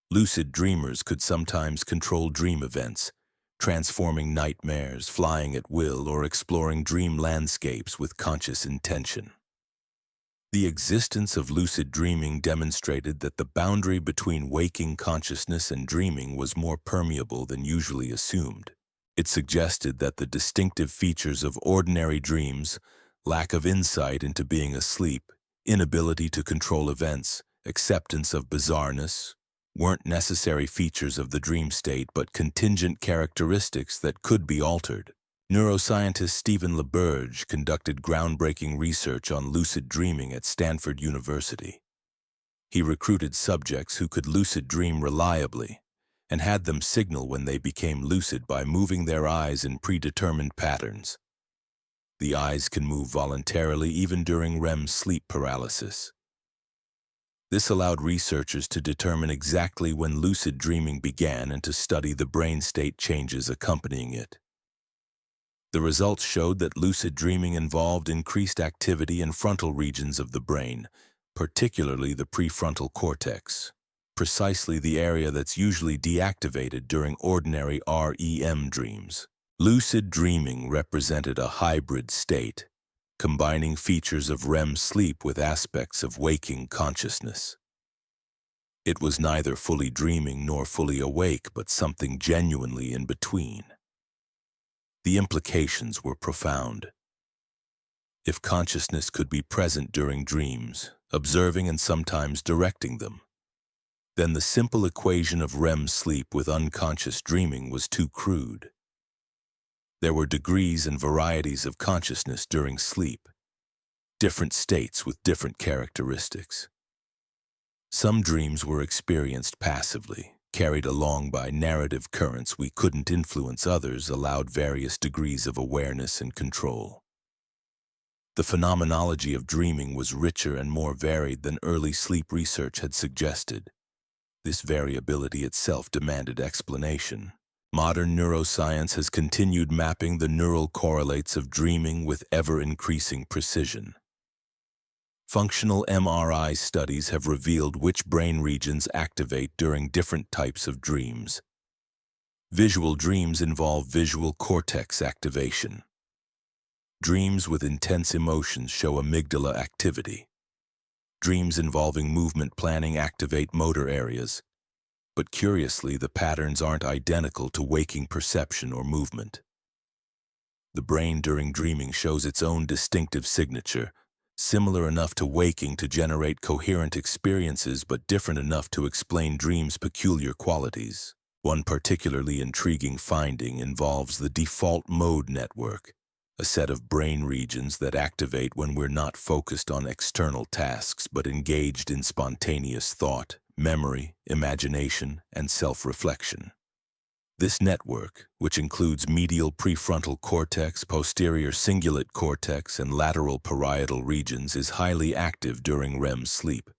Lucid dreamers could sometimes control dream events, transforming nightmares, flying at will, or exploring dream landscapes with conscious intention. The existence of lucid dreaming demonstrated that the boundary between waking consciousness and dreaming was more permeable than usually assumed. It suggested that the distinctive features of ordinary dreams, lack of insight into being asleep, inability to control events, acceptance of bizarreness, weren't necessary features of the dream state but contingent characteristics that could be altered. Neuroscientist Stephen LaBerge conducted groundbreaking research on lucid dreaming at Stanford University. He recruited subjects who could lucid dream reliably and had them signal when they became lucid by moving their eyes in predetermined patterns. The eyes can move voluntarily even during REM sleep paralysis. This allowed researchers to determine exactly when lucid dreaming began and to study the brain state changes accompanying it. The results showed that lucid dreaming involved increased activity in frontal regions of the brain, particularly the prefrontal cortex, precisely the area that's usually deactivated during ordinary REM dreams. Lucid dreaming represented a hybrid state, combining features of REM sleep with aspects of waking consciousness. It was neither fully dreaming nor fully awake, but something genuinely in between. The implications were profound. If consciousness could be present during dreams, observing and sometimes directing them, then the simple equation of REM sleep with unconscious dreaming was too crude. There were degrees and varieties of consciousness during sleep, different states with different characteristics. Some dreams were experienced passively, carried along by narrative currents we couldn't influence. Others allowed various degrees of awareness and control. The phenomenology of dreaming was richer and more varied than early sleep research had suggested. This variability itself demanded explanation. Modern neuroscience has continued mapping the neural correlates of dreaming with ever-increasing precision. Functional MRI studies have revealed which brain regions activate during different types of dreams. Visual dreams involve visual cortex activation. Dreams with intense emotions show amygdala activity. Dreams involving movement planning activate motor areas. But curiously, the patterns aren't identical to waking perception or movement. The brain during dreaming shows its own distinctive signature, similar enough to waking to generate coherent experiences but different enough to explain dreams' peculiar qualities. One particularly intriguing finding involves the default mode network, a set of brain regions that activate when we're not focused on external tasks but engaged in spontaneous thought, memory, imagination, and self-reflection. This network, which includes medial prefrontal cortex, posterior cingulate cortex, and lateral parietal regions, is highly active during REM sleep.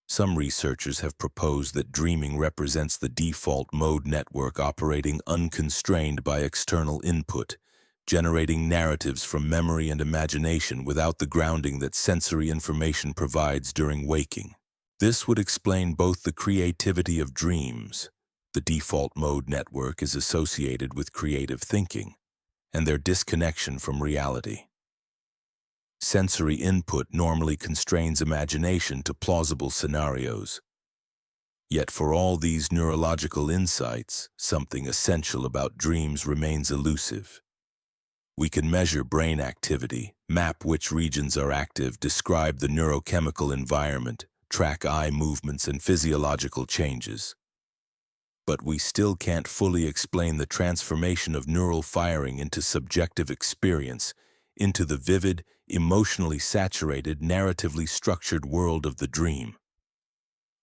Some researchers have proposed that dreaming represents the default mode network operating unconstrained by external input, generating narratives from memory and imagination without the grounding that sensory information provides during waking. This would explain both the creativity of dreams. The default mode network is associated with creative thinking, and their disconnection from reality. Sensory input normally constrains imagination to plausible scenarios. Yet for all these neurological insights, something essential about dreams remains elusive. We can measure brain activity, map which regions are active, describe the neurochemical environment, track eye movements and physiological changes. But we still can't fully explain the transformation of neural firing into subjective experience, into the vivid, emotionally saturated, narratively structured world of the dream.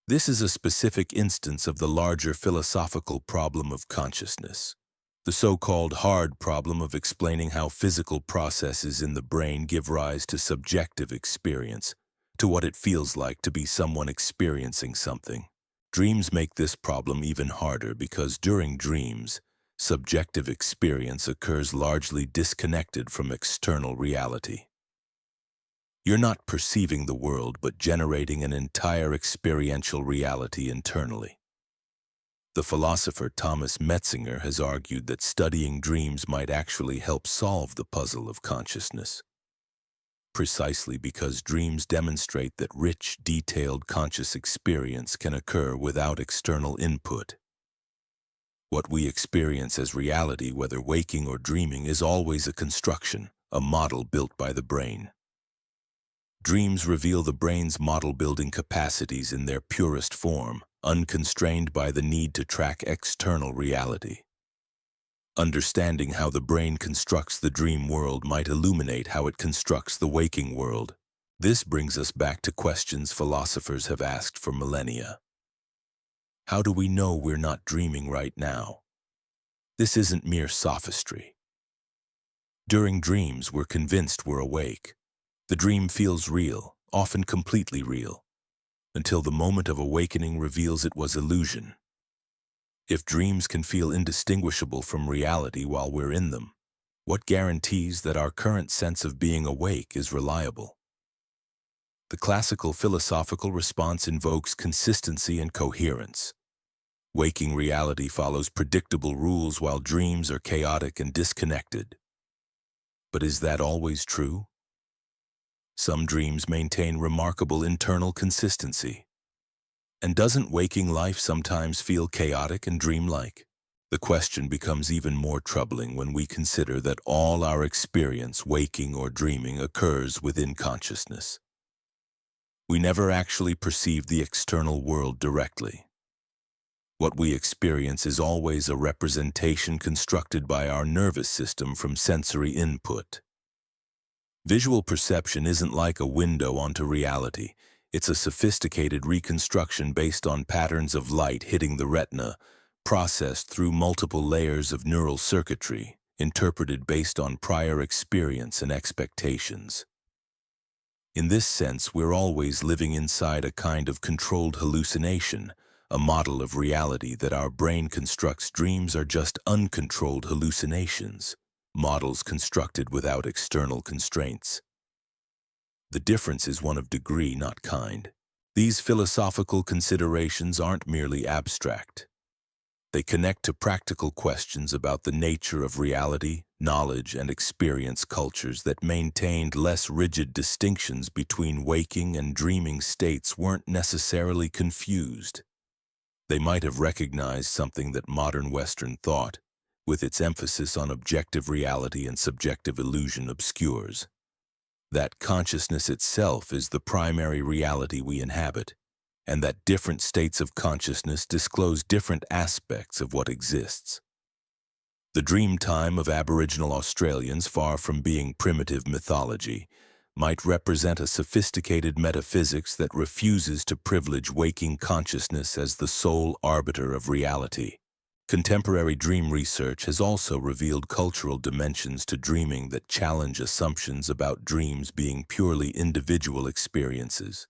This is a specific instance of the larger philosophical problem of consciousness, the so-called hard problem of explaining how physical processes in the brain give rise to subjective experience, to what it feels like to be someone experiencing something. Dreams make this problem even harder because during dreams, subjective experience occurs largely disconnected from external reality. You're not perceiving the world but generating an entire experiential reality internally. The philosopher Thomas Metzinger has argued that studying dreams might actually help solve the puzzle of consciousness, precisely because dreams demonstrate that rich, detailed conscious experience can occur without external input. What we experience as reality, whether waking or dreaming, is always a construction, a model built by the brain. Dreams reveal the brain's model-building capacities in their purest form, unconstrained by the need to track external reality. Understanding how the brain constructs the dream world might illuminate how it constructs the waking world. This brings us back to questions philosophers have asked for millennia. How do we know we're not dreaming right now? This isn't mere sophistry. During dreams, we're convinced we're awake. The dream feels real, often completely real, until the moment of awakening reveals it was illusion. If dreams can feel indistinguishable from reality while we're in them, what guarantees that our current sense of being awake is reliable? The classical philosophical response invokes consistency and coherence. Waking reality follows predictable rules while dreams are chaotic and disconnected. But is that always true? Some dreams maintain remarkable internal consistency. And doesn't waking life sometimes feel chaotic and dreamlike? The question becomes even more troubling when we consider that all our experience, waking or dreaming, occurs within consciousness. We never actually perceive the external world directly. What we experience is always a representation constructed by our nervous system from sensory input. Visual perception isn't like a window onto reality. It's a sophisticated reconstruction based on patterns of light hitting the retina, processed through multiple layers of neural circuitry, interpreted based on prior experience and expectations. In this sense, we're always living inside a kind of controlled hallucination, a model of reality that our brain constructs. Dreams are just uncontrolled hallucinations, models constructed without external constraints. The difference is one of degree, not kind. These philosophical considerations aren't merely abstract. They connect to practical questions about the nature of reality, knowledge, and experience. Cultures that maintained less rigid distinctions between waking and dreaming states weren't necessarily confused. They might have recognized something that modern Western thought, with its emphasis on objective reality and subjective illusion, obscures. That consciousness itself is the primary reality we inhabit, and that different states of consciousness disclose different aspects of what exists. The dream time of Aboriginal Australians, far from being primitive mythology, might represent a sophisticated metaphysics that refuses to privilege waking consciousness as the sole arbiter of reality. Contemporary dream research has also revealed cultural dimensions to dreaming that challenge assumptions about dreams being purely individual experiences.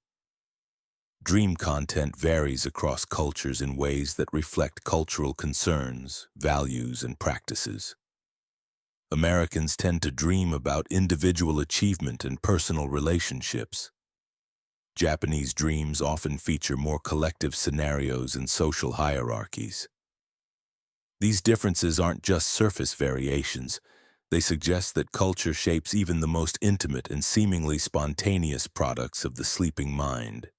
Dream content varies across cultures in ways that reflect cultural concerns, values, and practices. Americans tend to dream about individual achievement and personal relationships. Japanese dreams often feature more collective scenarios and social hierarchies. These differences aren't just surface variations. They suggest that culture shapes even the most intimate and seemingly spontaneous products of the sleeping mind.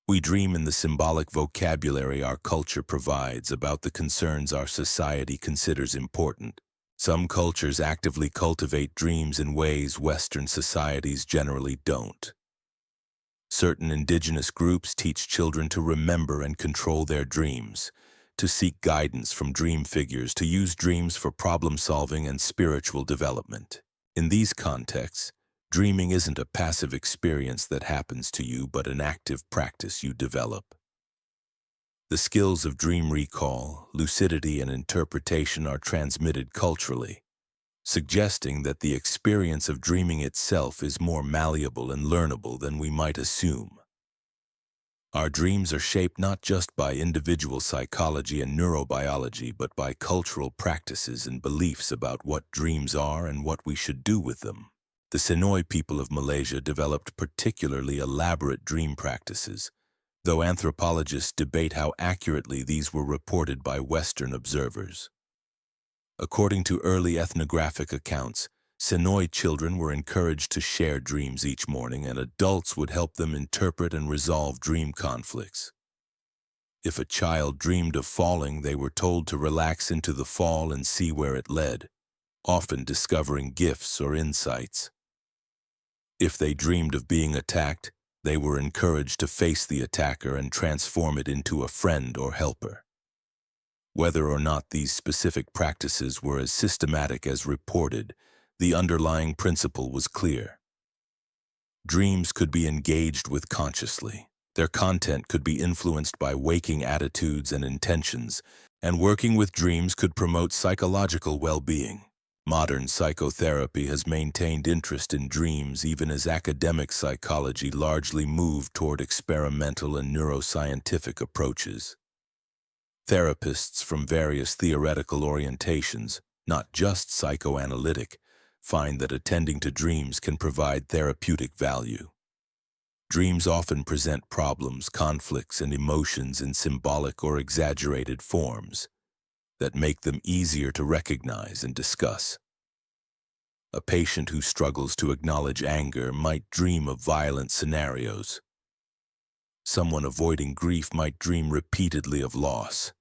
We dream in the symbolic vocabulary our culture provides about the concerns our society considers important. Some cultures actively cultivate dreams in ways Western societies generally don't. Certain indigenous groups teach children to remember and control their dreams, to seek guidance from dream figures, to use dreams for problem-solving and spiritual development. In these contexts, dreaming isn't a passive experience that happens to you, but an active practice you develop. The skills of dream recall, lucidity, and interpretation are transmitted culturally, suggesting that the experience of dreaming itself is more malleable and learnable than we might assume. Our dreams are shaped not just by individual psychology and neurobiology, but by cultural practices and beliefs about what dreams are and what we should do with them. The Senoi people of Malaysia developed particularly elaborate dream practices, though anthropologists debate how accurately these were reported by Western observers. According to early ethnographic accounts, Senoi children were encouraged to share dreams each morning, and adults would help them interpret and resolve dream conflicts. If a child dreamed of falling, they were told to relax into the fall and see where it led, often discovering gifts or insights. If they dreamed of being attacked, they were encouraged to face the attacker and transform it into a friend or helper. Whether or not these specific practices were as systematic as reported, the underlying principle was clear. Dreams could be engaged with consciously. Their content could be influenced by waking attitudes and intentions, and working with dreams could promote psychological well-being. Modern psychotherapy has maintained interest in dreams even as academic psychology largely moved toward experimental and neuroscientific approaches. Therapists from various theoretical orientations, not just psychoanalytic, find that attending to dreams can provide therapeutic value. Dreams often present problems, conflicts, and emotions in symbolic or exaggerated forms that make them easier to recognize and discuss. A patient who struggles to acknowledge anger might dream of violent scenarios. Someone avoiding grief might dream repeatedly of loss.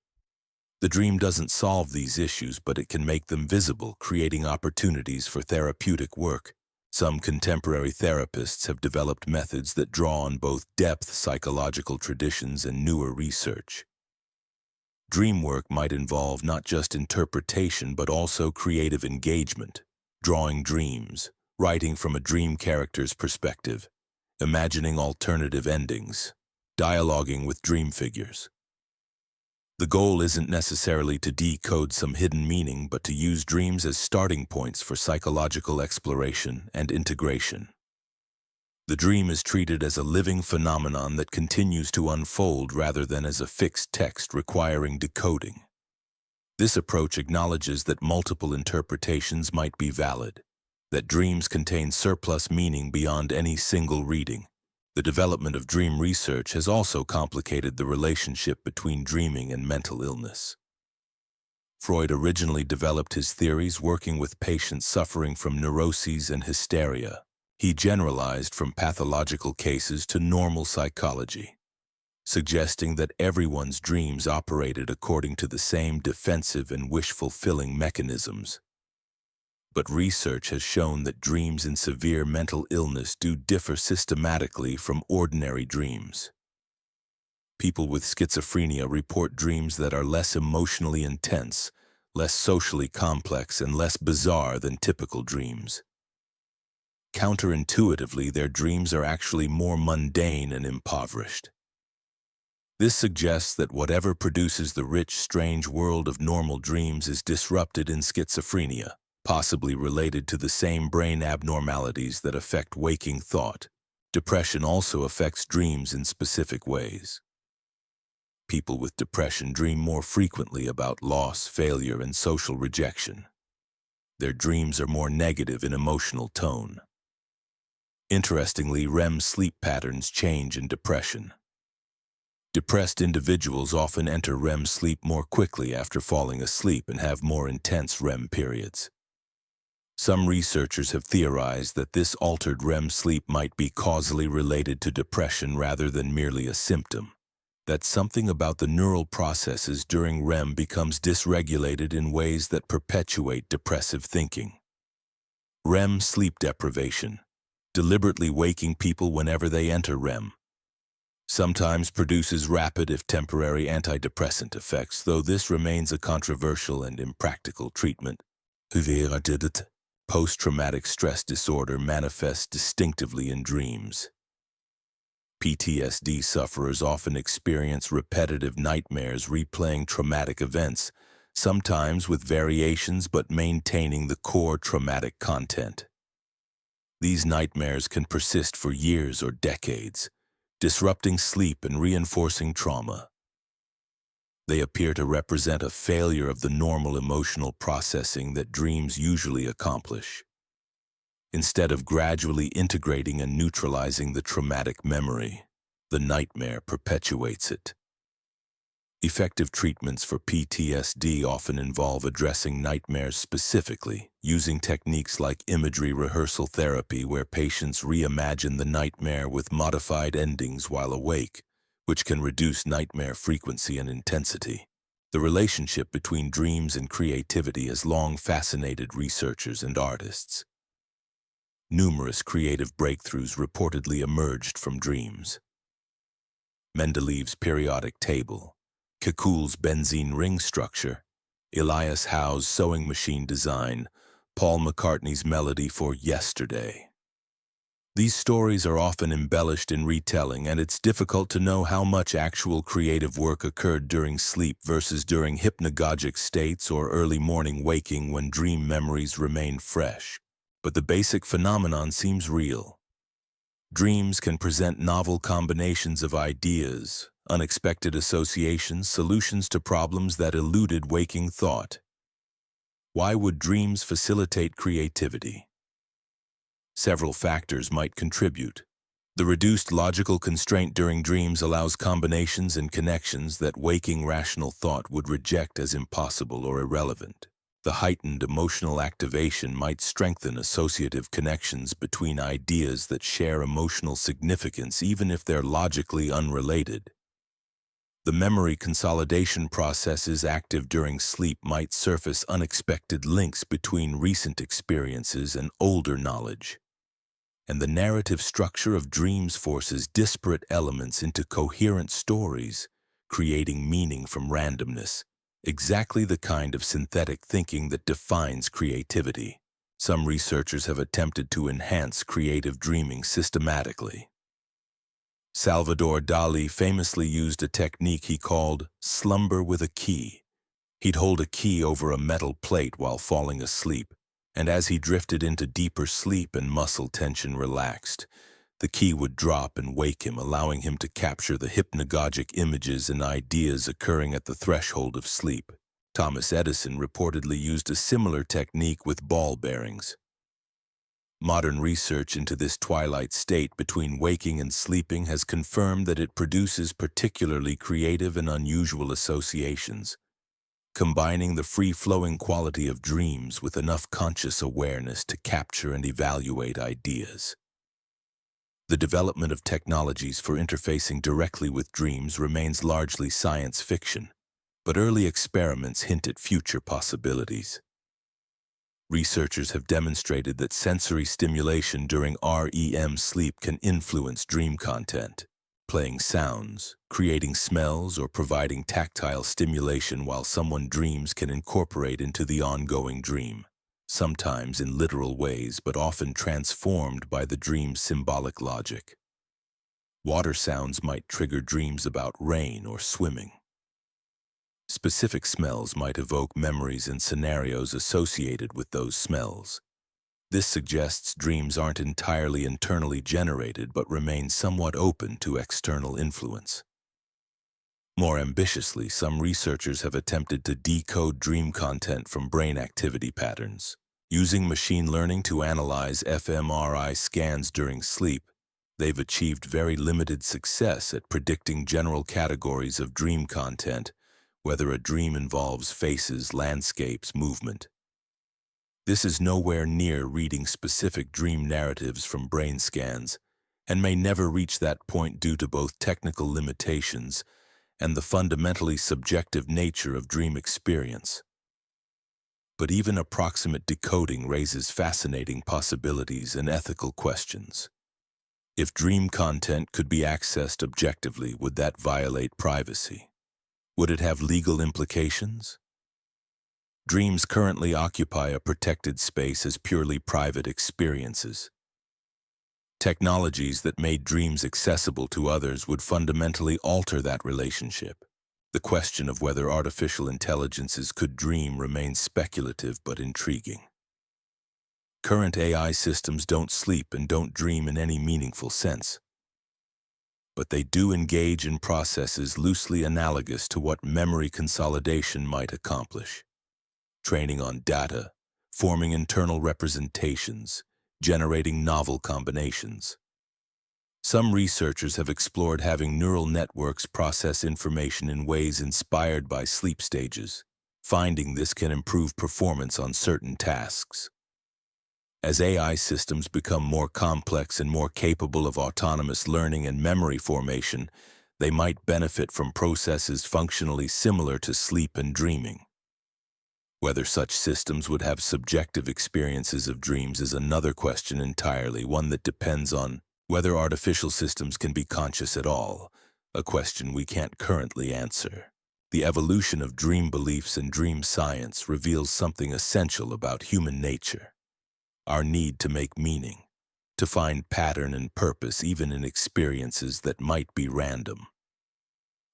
The dream doesn't solve these issues, but it can make them visible, creating opportunities for therapeutic work. Some contemporary therapists have developed methods that draw on both depth psychological traditions and newer research. Dream work might involve not just interpretation but also creative engagement, drawing dreams, writing from a dream character's perspective, imagining alternative endings, dialoguing with dream figures. The goal isn't necessarily to decode some hidden meaning, but to use dreams as starting points for psychological exploration and integration. The dream is treated as a living phenomenon that continues to unfold rather than as a fixed text requiring decoding. This approach acknowledges that multiple interpretations might be valid, that dreams contain surplus meaning beyond any single reading. The development of dream research has also complicated the relationship between dreaming and mental illness. Freud originally developed his theories working with patients suffering from neuroses and hysteria. He generalized from pathological cases to normal psychology, suggesting that everyone's dreams operated according to the same defensive and wish-fulfilling mechanisms. But research has shown that dreams in severe mental illness do differ systematically from ordinary dreams. People with schizophrenia report dreams that are less emotionally intense, less socially complex, and less bizarre than typical dreams. Counterintuitively, their dreams are actually more mundane and impoverished. This suggests that whatever produces the rich, strange world of normal dreams is disrupted in schizophrenia, possibly related to the same brain abnormalities that affect waking thought. Depression also affects dreams in specific ways. People with depression dream more frequently about loss, failure, and social rejection. Their dreams are more negative in emotional tone. Interestingly, REM sleep patterns change in depression. Depressed individuals often enter REM sleep more quickly after falling asleep and have more intense REM periods. Some researchers have theorized that this altered REM sleep might be causally related to depression rather than merely a symptom, that something about the neural processes during REM becomes dysregulated in ways that perpetuate depressive thinking. REM sleep deprivation, deliberately waking people whenever they enter REM, sometimes produces rapid if temporary antidepressant effects, though this remains a controversial and impractical treatment. Post-traumatic stress disorder manifests distinctively in dreams. PTSD sufferers often experience repetitive nightmares replaying traumatic events, sometimes with variations but maintaining the core traumatic content. These nightmares can persist for years or decades, disrupting sleep and reinforcing trauma. They appear to represent a failure of the normal emotional processing that dreams usually accomplish. Instead of gradually integrating and neutralizing the traumatic memory, the nightmare perpetuates it. Effective treatments for PTSD often involve addressing nightmares specifically, using techniques like imagery rehearsal therapy where patients reimagine the nightmare with modified endings while awake, which can reduce nightmare frequency and intensity. The relationship between dreams and creativity has long fascinated researchers and artists. Numerous creative breakthroughs reportedly emerged from dreams. Mendeleev's periodic table, Kekule's benzene ring structure, Elias Howe's sewing machine design, Paul McCartney's melody for Yesterday. These stories are often embellished in retelling, and it's difficult to know how much actual creative work occurred during sleep versus during hypnagogic states or early morning waking when dream memories remain fresh. But the basic phenomenon seems real. Dreams can present novel combinations of ideas, unexpected associations, solutions to problems that eluded waking thought. Why would dreams facilitate creativity? Several factors might contribute. The reduced logical constraint during dreams allows combinations and connections that waking rational thought would reject as impossible or irrelevant. The heightened emotional activation might strengthen associative connections between ideas that share emotional significance even if they're logically unrelated. The memory consolidation processes active during sleep might surface unexpected links between recent experiences and older knowledge. And the narrative structure of dreams forces disparate elements into coherent stories, creating meaning from randomness, exactly the kind of synthetic thinking that defines creativity. Some researchers have attempted to enhance creative dreaming systematically. Salvador Dali famously used a technique he called slumber with a key. He'd hold a key over a metal plate while falling asleep, and as he drifted into deeper sleep and muscle tension relaxed, The key would drop and wake him, allowing him to capture the hypnagogic images and ideas occurring at the threshold of sleep. Thomas Edison reportedly used a similar technique with ball bearings. Modern research into this twilight state between waking and sleeping has confirmed that it produces particularly creative and unusual associations, combining the free-flowing quality of dreams with enough conscious awareness to capture and evaluate ideas. The development of technologies for interfacing directly with dreams remains largely science fiction, but early experiments hint at future possibilities. Researchers have demonstrated that sensory stimulation during REM sleep can influence dream content. Playing sounds, creating smells, or providing tactile stimulation while someone dreams can incorporate into the ongoing dream, sometimes in literal ways but often transformed by the dream's symbolic logic. Water sounds might trigger dreams about rain or swimming. Specific smells might evoke memories and scenarios associated with those smells. This suggests dreams aren't entirely internally generated but remain somewhat open to external influence. More ambitiously, some researchers have attempted to decode dream content from brain activity patterns. Using machine learning to analyze fMRI scans during sleep, they've achieved very limited success at predicting general categories of dream content, whether a dream involves faces, landscapes, movement. This is nowhere near reading specific dream narratives from brain scans, and may never reach that point due to both technical limitations and the fundamentally subjective nature of dream experience. But even approximate decoding raises fascinating possibilities and ethical questions. If dream content could be accessed objectively, would that violate privacy? Would it have legal implications? Dreams currently occupy a protected space as purely private experiences. Technologies that made dreams accessible to others would fundamentally alter that relationship. The question of whether artificial intelligences could dream remains speculative but intriguing. Current AI systems don't sleep and don't dream in any meaningful sense, but they do engage in processes loosely analogous to what memory consolidation might accomplish. Training on data, forming internal representations, generating novel combinations. Some researchers have explored having neural networks process information in ways inspired by sleep stages, finding this can improve performance on certain tasks. As AI systems become more complex and more capable of autonomous learning and memory formation, they might benefit from processes functionally similar to sleep and dreaming. Whether such systems would have subjective experiences of dreams is another question entirely, one that depends on whether artificial systems can be conscious at all, a question we can't currently answer. The evolution of dream beliefs and dream science reveals something essential about human nature. Our need to make meaning, to find pattern and purpose even in experiences that might be random.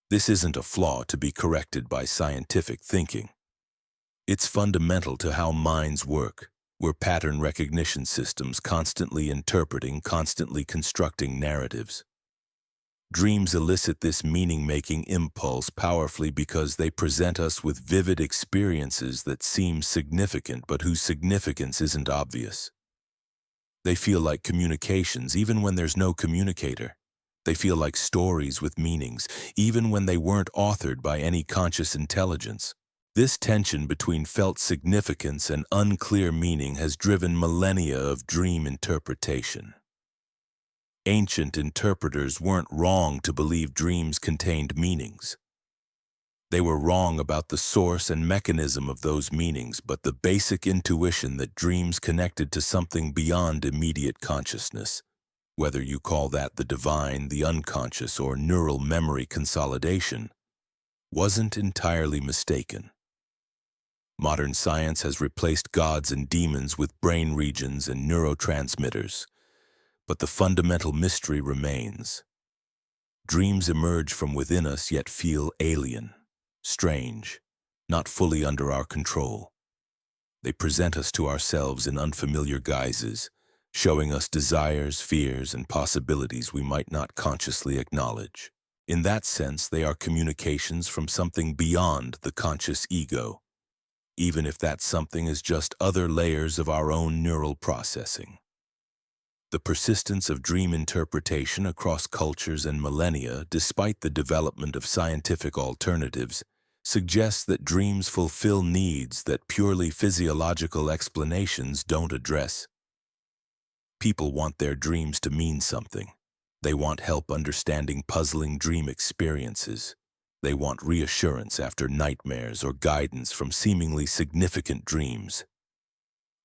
This isn't a flaw to be corrected by scientific thinking. It's fundamental to how minds work. We're pattern recognition systems constantly interpreting, constantly constructing narratives. Dreams elicit this meaning-making impulse powerfully because they present us with vivid experiences that seem significant but whose significance isn't obvious. They feel like communications even when there's no communicator. They feel like stories with meanings even when they weren't authored by any conscious intelligence. This tension between felt significance and unclear meaning has driven millennia of dream interpretation. Ancient interpreters weren't wrong to believe dreams contained meanings. They were wrong about the source and mechanism of those meanings, but the basic intuition that dreams connected to something beyond immediate consciousness, whether you call that the divine, the unconscious, or neural memory consolidation, wasn't entirely mistaken. Modern science has replaced gods and demons with brain regions and neurotransmitters, but the fundamental mystery remains. Dreams emerge from within us yet feel alien, strange, not fully under our control. They present us to ourselves in unfamiliar guises, showing us desires, fears, and possibilities we might not consciously acknowledge. In that sense, they are communications from something beyond the conscious ego, even if that something is just other layers of our own neural processing. The persistence of dream interpretation across cultures and millennia, despite the development of scientific alternatives, suggests that dreams fulfill needs that purely physiological explanations don't address. People want their dreams to mean something. They want help understanding puzzling dream experiences. They want reassurance after nightmares or guidance from seemingly significant dreams.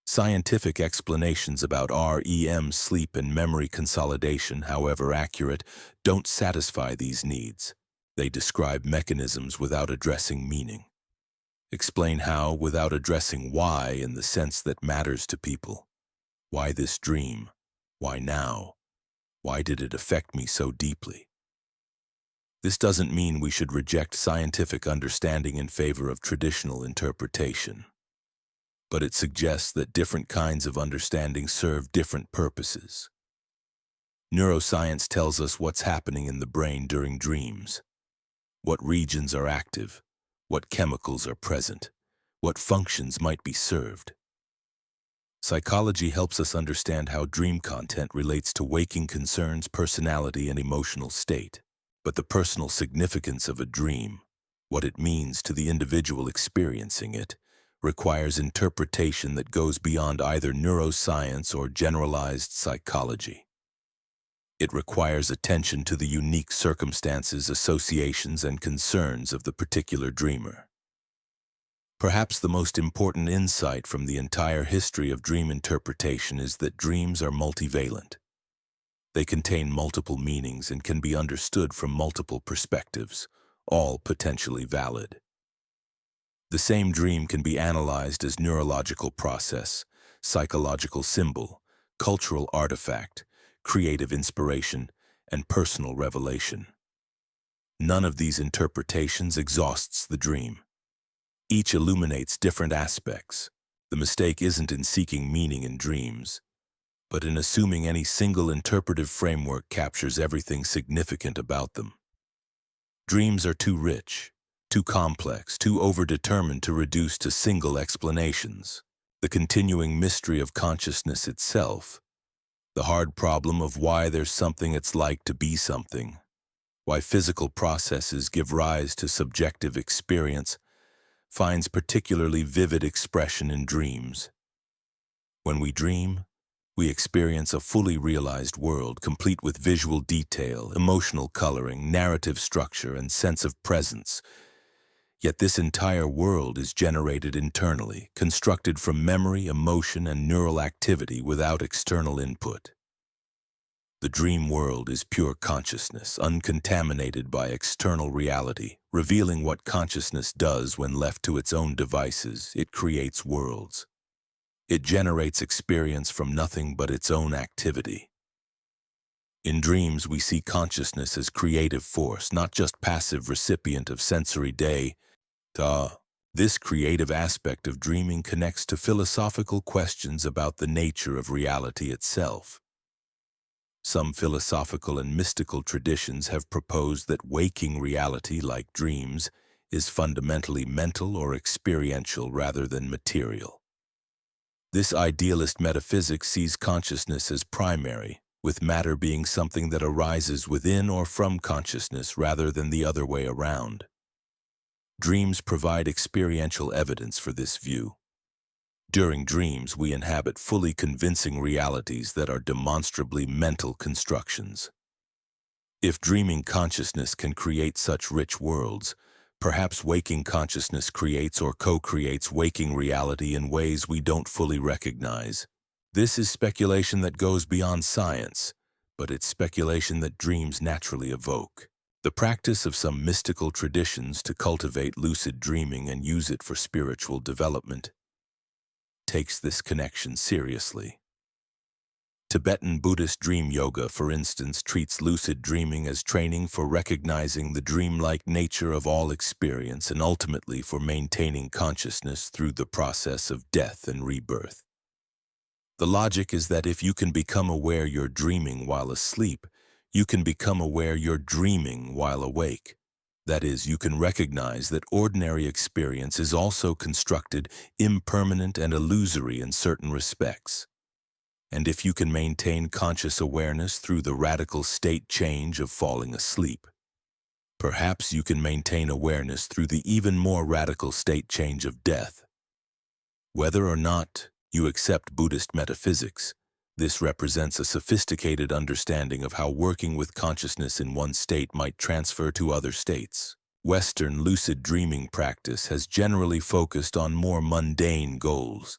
Scientific explanations about REM sleep and memory consolidation, however accurate, don't satisfy these needs. They describe mechanisms without addressing meaning. Explain how without addressing why in the sense that matters to people. Why this dream? Why now? Why did it affect me so deeply? This doesn't mean we should reject scientific understanding in favor of traditional interpretation, but it suggests that different kinds of understanding serve different purposes. Neuroscience tells us what's happening in the brain during dreams, what regions are active, what chemicals are present, what functions might be served. Psychology helps us understand how dream content relates to waking concerns, personality, and emotional state. But the personal significance of a dream, what it means to the individual experiencing it, requires interpretation that goes beyond either neuroscience or generalized psychology. It requires attention to the unique circumstances, associations, and concerns of the particular dreamer. Perhaps the most important insight from the entire history of dream interpretation is that dreams are multivalent. They contain multiple meanings and can be understood from multiple perspectives, all potentially valid. The same dream can be analyzed as neurological process, psychological symbol, cultural artifact, creative inspiration, and personal revelation. None of these interpretations exhausts the dream. Each illuminates different aspects. The mistake isn't in seeking meaning in dreams, but in assuming any single interpretive framework captures everything significant about them. Dreams are too rich, too complex, too overdetermined to reduce to single explanations. The continuing mystery of consciousness itself, the hard problem of why there's something it's like to be something, why physical processes give rise to subjective experience, finds particularly vivid expression in dreams. When we dream, we experience a fully realized world, complete with visual detail, emotional coloring, narrative structure, and sense of presence. Yet this entire world is generated internally, constructed from memory, emotion, and neural activity without external input. The dream world is pure consciousness, uncontaminated by external reality, revealing what consciousness does when left to its own devices. It creates worlds. It generates experience from nothing but its own activity. In dreams, we see consciousness as creative force, not just passive recipient of sensory data. This creative aspect of dreaming connects to philosophical questions about the nature of reality itself. Some philosophical and mystical traditions have proposed that waking reality, like dreams, is fundamentally mental or experiential rather than material. This idealist metaphysics sees consciousness as primary, with matter being something that arises within or from consciousness rather than the other way around. Dreams provide experiential evidence for this view. During dreams, we inhabit fully convincing realities that are demonstrably mental constructions. If dreaming consciousness can create such rich worlds, perhaps waking consciousness creates or co-creates waking reality in ways we don't fully recognize. This is speculation that goes beyond science, but it's speculation that dreams naturally evoke. The practice of some mystical traditions to cultivate lucid dreaming and use it for spiritual development takes this connection seriously. Tibetan Buddhist dream yoga, for instance, treats lucid dreaming as training for recognizing the dreamlike nature of all experience and ultimately for maintaining consciousness through the process of death and rebirth. The logic is that if you can become aware you're dreaming while asleep, you can become aware you're dreaming while awake. That is, you can recognize that ordinary experience is also constructed, impermanent, and illusory in certain respects. And if you can maintain conscious awareness through the radical state change of falling asleep, perhaps you can maintain awareness through the even more radical state change of death. Whether or not you accept Buddhist metaphysics, this represents a sophisticated understanding of how working with consciousness in one state might transfer to other states. Western lucid dreaming practice has generally focused on more mundane goals: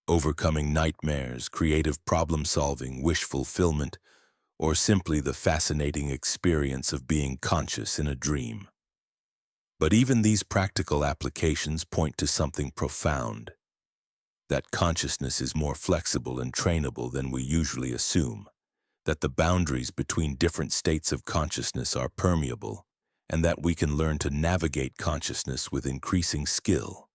overcoming nightmares, creative problem-solving, wish fulfillment, or simply the fascinating experience of being conscious in a dream. But even these practical applications point to something profound: that consciousness is more flexible and trainable than we usually assume, that the boundaries between different states of consciousness are permeable, and that we can learn to navigate consciousness with increasing skill.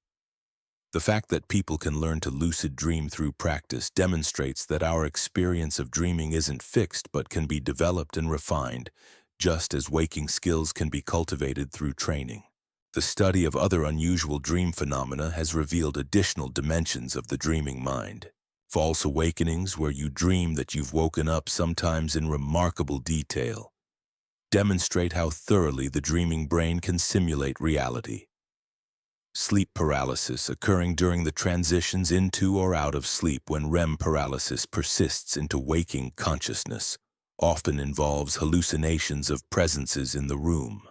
The fact that people can learn to lucid dream through practice demonstrates that our experience of dreaming isn't fixed but can be developed and refined, just as waking skills can be cultivated through training. The study of other unusual dream phenomena has revealed additional dimensions of the dreaming mind. False awakenings, where you dream that you've woken up, sometimes in remarkable detail, demonstrate how thoroughly the dreaming brain can simulate reality. Sleep paralysis, occurring during the transitions into or out of sleep when REM paralysis persists into waking consciousness, often involves hallucinations of presences in the room,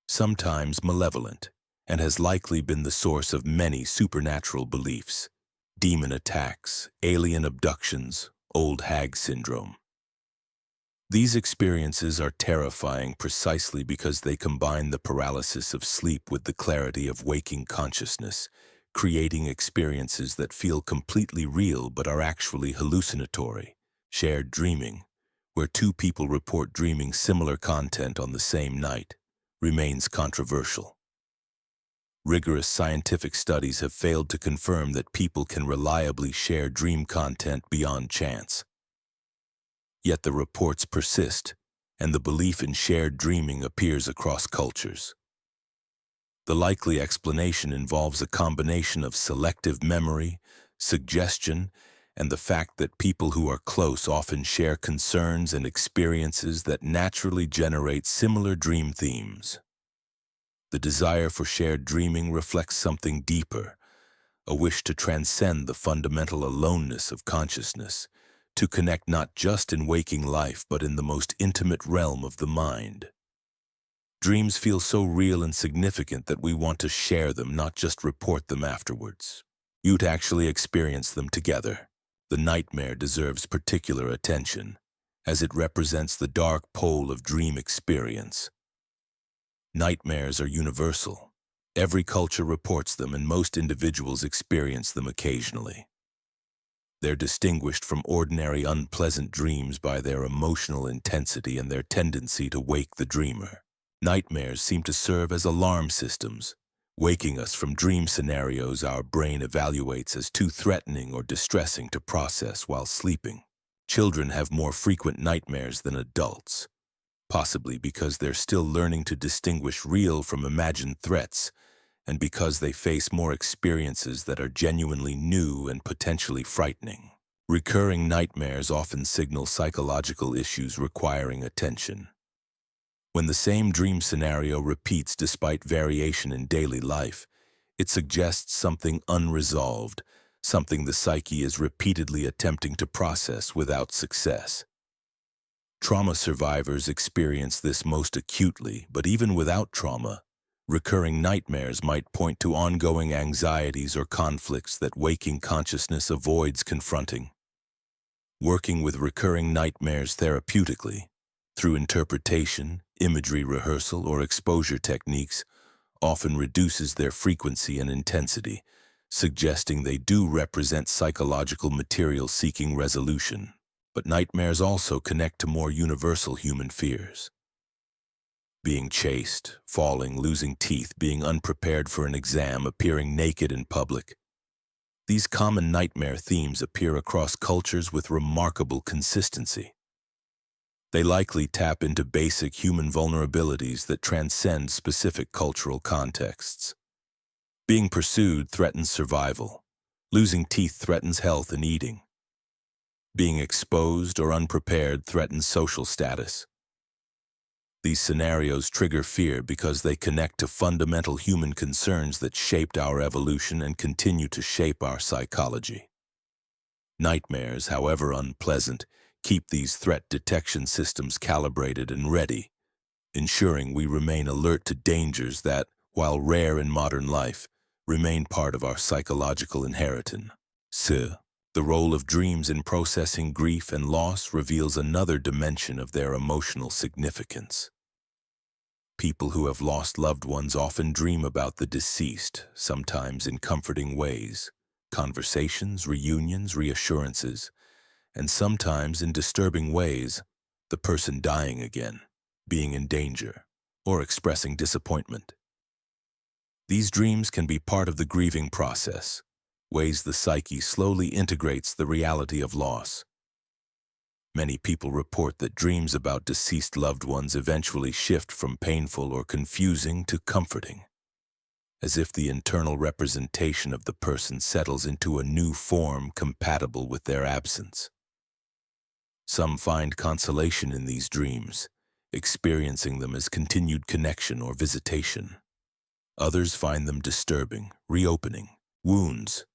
sometimes malevolent, and has likely been the source of many supernatural beliefs: demon attacks, alien abductions, old hag syndrome. These experiences are terrifying precisely because they combine the paralysis of sleep with the clarity of waking consciousness, creating experiences that feel completely real but are actually hallucinatory. Shared dreaming, where two people report dreaming similar content on the same night, remains controversial. Rigorous scientific studies have failed to confirm that people can reliably share dream content beyond chance. Yet the reports persist, and the belief in shared dreaming appears across cultures. The likely explanation involves a combination of selective memory, suggestion, and the fact that people who are close often share concerns and experiences that naturally generate similar dream themes. The desire for shared dreaming reflects something deeper: a wish to transcend the fundamental aloneness of consciousness, to connect not just in waking life but in the most intimate realm of the mind. Dreams feel so real and significant that we want to share them, not just report them afterwards. You'd actually experience them together. The nightmare deserves particular attention, as it represents the dark pole of dream experience. Nightmares are universal. Every culture reports them, and most individuals experience them occasionally. They're distinguished from ordinary unpleasant dreams by their emotional intensity and their tendency to wake the dreamer. Nightmares seem to serve as alarm systems, waking us from dream scenarios our brain evaluates as too threatening or distressing to process while sleeping. Children have more frequent nightmares than adults, possibly because they're still learning to distinguish real from imagined threats, and because they face more experiences that are genuinely new and potentially frightening. Recurring nightmares often signal psychological issues requiring attention. When the same dream scenario repeats despite variation in daily life, it suggests something unresolved, something the psyche is repeatedly attempting to process without success. Trauma survivors experience this most acutely, but even without trauma, recurring nightmares might point to ongoing anxieties or conflicts that waking consciousness avoids confronting. Working with recurring nightmares therapeutically, through interpretation, imagery rehearsal, or exposure techniques, often reduces their frequency and intensity, suggesting they do represent psychological material seeking resolution. But nightmares also connect to more universal human fears: being chased, falling, losing teeth, being unprepared for an exam, appearing naked in public. These common nightmare themes appear across cultures with remarkable consistency. They likely tap into basic human vulnerabilities that transcend specific cultural contexts. Being pursued threatens survival. Losing teeth threatens health and eating. Being exposed or unprepared threatens social status. These scenarios trigger fear because they connect to fundamental human concerns that shaped our evolution and continue to shape our psychology. Nightmares, however unpleasant, keep these threat detection systems calibrated and ready, ensuring we remain alert to dangers that, while rare in modern life, remain part of our psychological inheritance. The role of dreams in processing grief and loss reveals another dimension of their emotional significance. People who have lost loved ones often dream about the deceased, sometimes in comforting ways, conversations, reunions, reassurances, and sometimes in disturbing ways, the person dying again, being in danger, or expressing disappointment. These dreams can be part of the grieving process, ways the psyche slowly integrates the reality of loss. Many people report that dreams about deceased loved ones eventually shift from painful or confusing to comforting, as if the internal representation of the person settles into a new form compatible with their absence. Some find consolation in these dreams, experiencing them as continued connection or visitation. Others find them disturbing, reopening, wounds.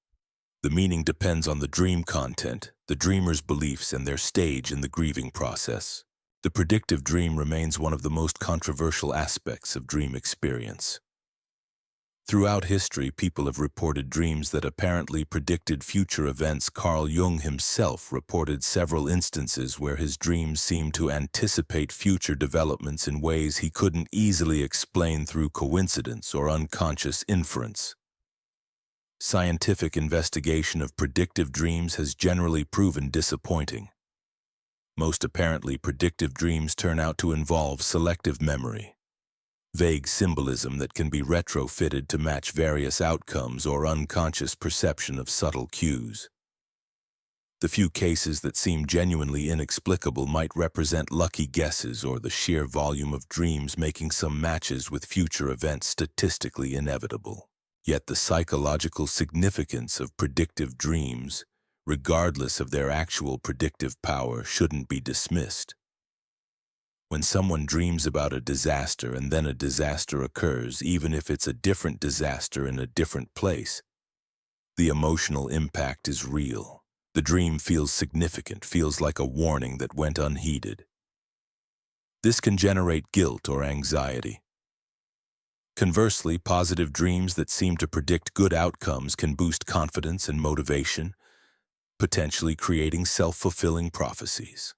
The meaning depends on the dream content, the dreamer's beliefs, and their stage in the grieving process. The predictive dream remains one of the most controversial aspects of dream experience. Throughout history, people have reported dreams that apparently predicted future events. Carl Jung himself reported several instances where his dreams seemed to anticipate future developments in ways he couldn't easily explain through coincidence or unconscious inference. Scientific investigation of predictive dreams has generally proven disappointing. Most apparently, predictive dreams turn out to involve selective memory, vague symbolism that can be retrofitted to match various outcomes or unconscious perception of subtle cues. The few cases that seem genuinely inexplicable might represent lucky guesses or the sheer volume of dreams making some matches with future events statistically inevitable. Yet the psychological significance of predictive dreams, regardless of their actual predictive power, shouldn't be dismissed. When someone dreams about a disaster and then a disaster occurs, even if it's a different disaster in a different place, the emotional impact is real. The dream feels significant, feels like a warning that went unheeded. This can generate guilt or anxiety. Conversely, positive dreams that seem to predict good outcomes can boost confidence and motivation, potentially creating self-fulfilling prophecies.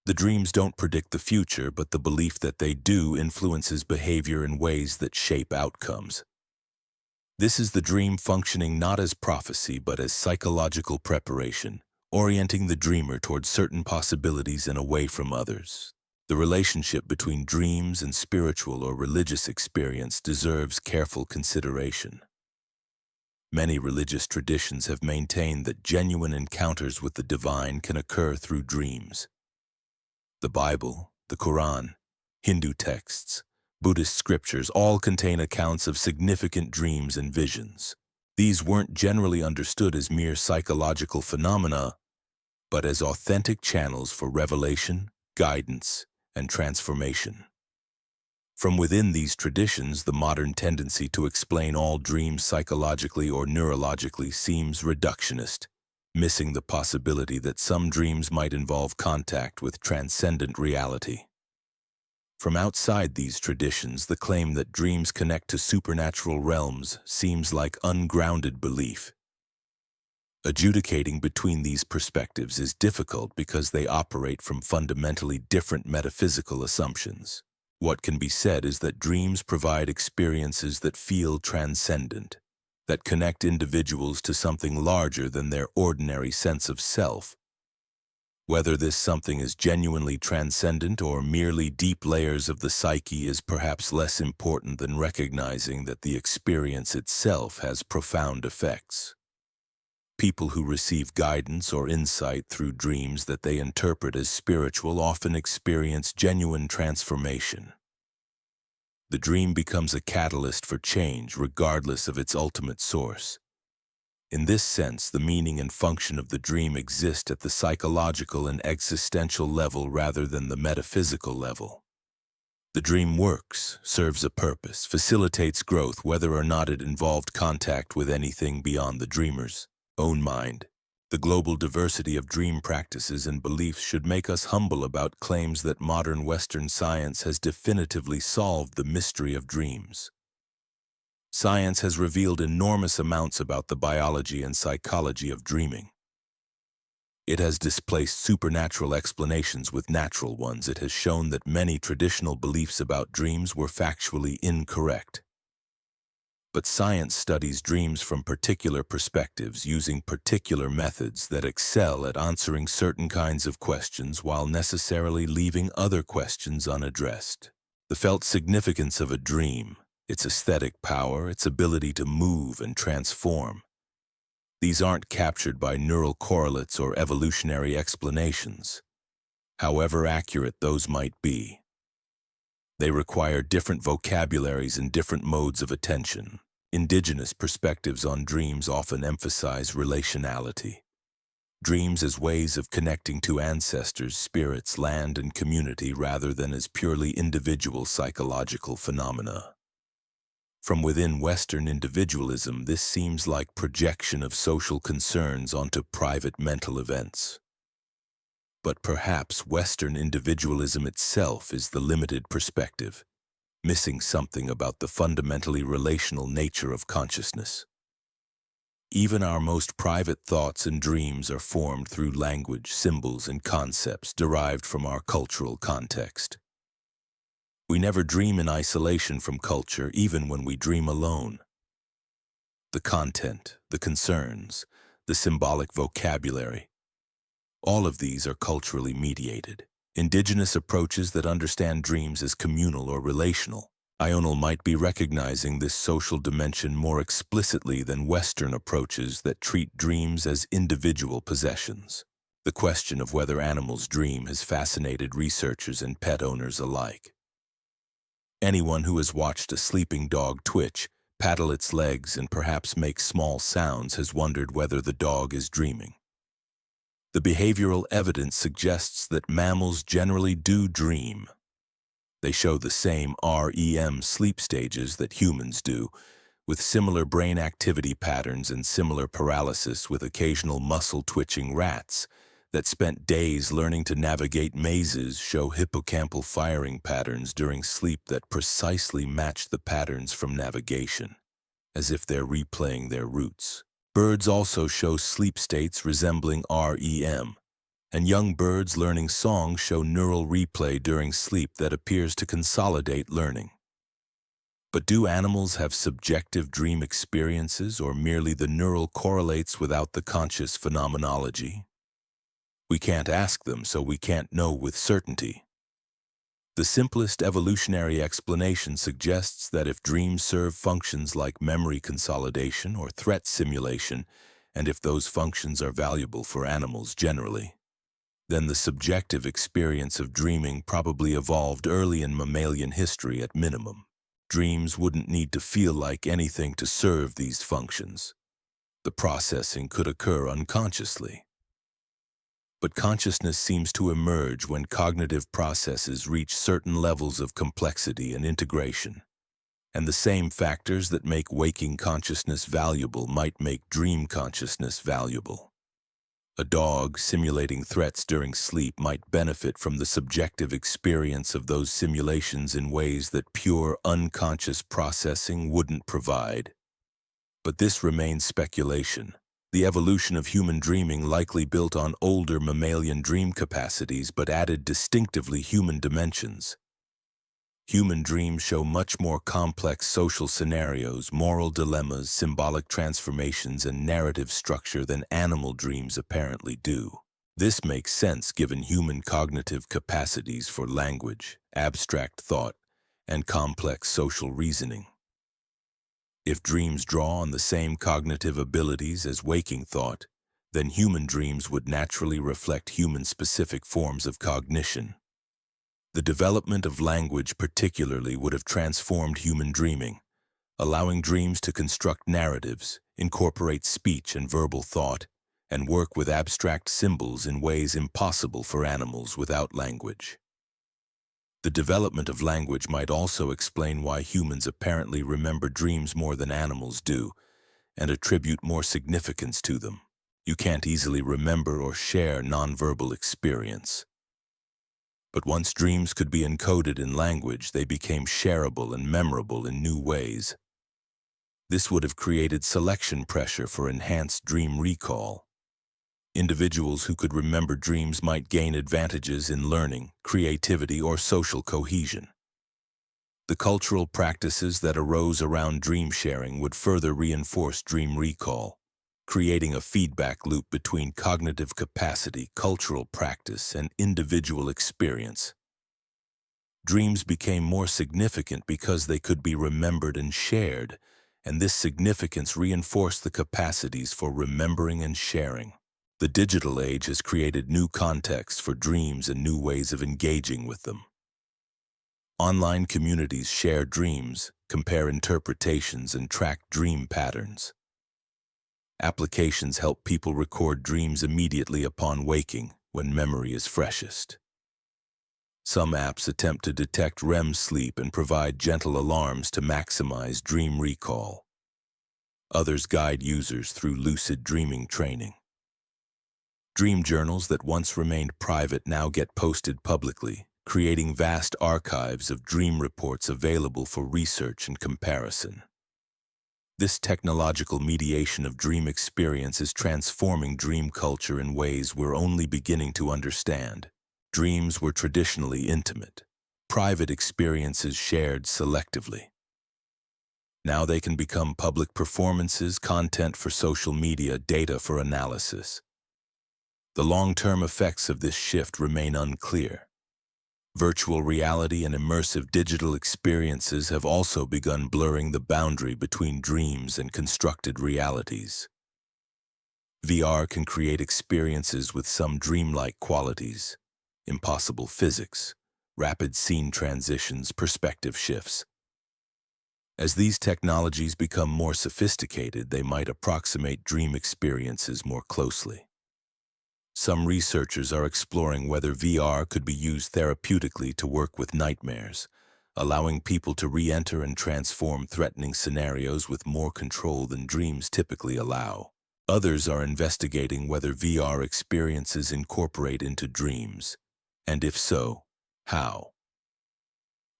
The dreams don't predict the future, but the belief that they do influences behavior in ways that shape outcomes. This is the dream functioning not as prophecy, but as psychological preparation, orienting the dreamer towards certain possibilities and away from others. The relationship between dreams and spiritual or religious experience deserves careful consideration. Many religious traditions have maintained that genuine encounters with the divine can occur through dreams. The Bible, the Quran, Hindu texts, Buddhist scriptures all contain accounts of significant dreams and visions. These weren't generally understood as mere psychological phenomena, but as authentic channels for revelation, guidance, and transformation. From within these traditions, the modern tendency to explain all dreams psychologically or neurologically seems reductionist, missing the possibility that some dreams might involve contact with transcendent reality. From outside these traditions, the claim that dreams connect to supernatural realms seems like ungrounded belief. Adjudicating between these perspectives is difficult because they operate from fundamentally different metaphysical assumptions. What can be said is that dreams provide experiences that feel transcendent, that connect individuals to something larger than their ordinary sense of self. Whether this something is genuinely transcendent or merely deep layers of the psyche is perhaps less important than recognizing that the experience itself has profound effects. People who receive guidance or insight through dreams that they interpret as spiritual often experience genuine transformation. The dream becomes a catalyst for change regardless of its ultimate source. In this sense, the meaning and function of the dream exist at the psychological and existential level rather than the metaphysical level. The dream works, serves a purpose, facilitates growth whether or not it involved contact with anything beyond the dreamer's own mind. The global diversity of dream practices and beliefs should make us humble about claims that modern Western science has definitively solved the mystery of dreams. Science has revealed enormous amounts about the biology and psychology of dreaming. It has displaced supernatural explanations with natural ones. It has shown that many traditional beliefs about dreams were factually incorrect. But science studies dreams from particular perspectives using particular methods that excel at answering certain kinds of questions while necessarily leaving other questions unaddressed. The felt significance of a dream, its aesthetic power, its ability to move and transform. These aren't captured by neural correlates or evolutionary explanations, however accurate those might be. They require different vocabularies and different modes of attention. Indigenous perspectives on dreams often emphasize relationality. Dreams as ways of connecting to ancestors, spirits, land, and community rather than as purely individual psychological phenomena. From within Western individualism, this seems like projection of social concerns onto private mental events. But perhaps Western individualism itself is the limited perspective, missing something about the fundamentally relational nature of consciousness. Even our most private thoughts and dreams are formed through language, symbols, and concepts derived from our cultural context. We never dream in isolation from culture, even when we dream alone. The content, the concerns, the symbolic vocabulary, all of these are culturally mediated. Indigenous approaches that understand dreams as communal or relational, ional, might be recognizing this social dimension more explicitly than Western approaches that treat dreams as individual possessions. The question of whether animals dream has fascinated researchers and pet owners alike. Anyone who has watched a sleeping dog twitch, paddle its legs, and perhaps make small sounds has wondered whether the dog is dreaming. The behavioral evidence suggests that mammals generally do dream. They show the same REM sleep stages that humans do, with similar brain activity patterns and similar paralysis, with occasional muscle twitching. Rats that spent days learning to navigate mazes show hippocampal firing patterns during sleep that precisely match the patterns from navigation, as if they're replaying their routes. Birds also show sleep states resembling REM, and young birds learning song show neural replay during sleep that appears to consolidate learning. But do animals have subjective dream experiences, or merely the neural correlates without the conscious phenomenology? We can't ask them, so we can't know with certainty. The simplest evolutionary explanation suggests that if dreams serve functions like memory consolidation or threat simulation, and if those functions are valuable for animals generally, then the subjective experience of dreaming probably evolved early in mammalian history at minimum. Dreams wouldn't need to feel like anything to serve these functions. The processing could occur unconsciously. But consciousness seems to emerge when cognitive processes reach certain levels of complexity and integration. And the same factors that make waking consciousness valuable might make dream consciousness valuable. A dog simulating threats during sleep might benefit from the subjective experience of those simulations in ways that pure unconscious processing wouldn't provide. But this remains speculation. The evolution of human dreaming likely built on older mammalian dream capacities but added distinctively human dimensions. Human dreams show much more complex social scenarios, moral dilemmas, symbolic transformations, and narrative structure than animal dreams apparently do. This makes sense given human cognitive capacities for language, abstract thought, and complex social reasoning. If dreams draw on the same cognitive abilities as waking thought, then human dreams would naturally reflect human-specific forms of cognition. The development of language particularly would have transformed human dreaming, allowing dreams to construct narratives, incorporate speech and verbal thought, and work with abstract symbols in ways impossible for animals without language. The development of language might also explain why humans apparently remember dreams more than animals do, and attribute more significance to them. You can't easily remember or share nonverbal experience. But once dreams could be encoded in language, they became shareable and memorable in new ways. This would have created selection pressure for enhanced dream recall. Individuals who could remember dreams might gain advantages in learning, creativity, or social cohesion. The cultural practices that arose around dream sharing would further reinforce dream recall, creating a feedback loop between cognitive capacity, cultural practice, and individual experience. Dreams became more significant because they could be remembered and shared, and this significance reinforced the capacities for remembering and sharing. The digital age has created new contexts for dreams and new ways of engaging with them. Online communities share dreams, compare interpretations, and track dream patterns. Applications help people record dreams immediately upon waking, when memory is freshest. Some apps attempt to detect REM sleep and provide gentle alarms to maximize dream recall. Others guide users through lucid dreaming training. Dream journals that once remained private now get posted publicly, creating vast archives of dream reports available for research and comparison. This technological mediation of dream experience is transforming dream culture in ways we're only beginning to understand. Dreams were traditionally intimate, private experiences shared selectively. Now they can become public performances, content for social media, data for analysis. The long-term effects of this shift remain unclear. Virtual reality and immersive digital experiences have also begun blurring the boundary between dreams and constructed realities. VR can create experiences with some dreamlike qualities, impossible physics, rapid scene transitions, perspective shifts. As these technologies become more sophisticated, they might approximate dream experiences more closely. Some researchers are exploring whether VR could be used therapeutically to work with nightmares, allowing people to re-enter and transform threatening scenarios with more control than dreams typically allow. Others are investigating whether VR experiences incorporate into dreams, and if so, how.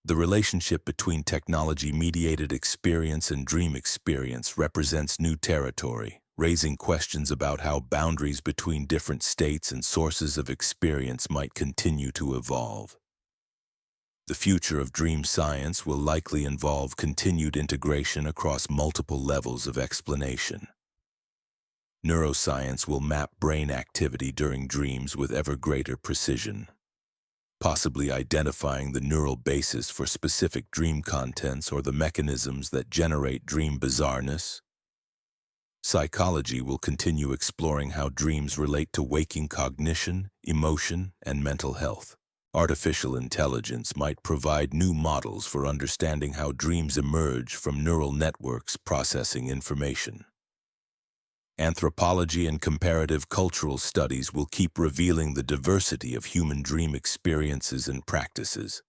The relationship between technology-mediated experience and dream experience represents new territory, raising questions about how boundaries between different states and sources of experience might continue to evolve. The future of dream science will likely involve continued integration across multiple levels of explanation. Neuroscience will map brain activity during dreams with ever greater precision, possibly identifying the neural basis for specific dream contents or the mechanisms that generate dream bizarreness. Psychology will continue exploring how dreams relate to waking cognition, emotion, and mental health. Artificial intelligence might provide new models for understanding how dreams emerge from neural networks processing information. Anthropology and comparative cultural studies will keep revealing the diversity of human dream experiences and practices.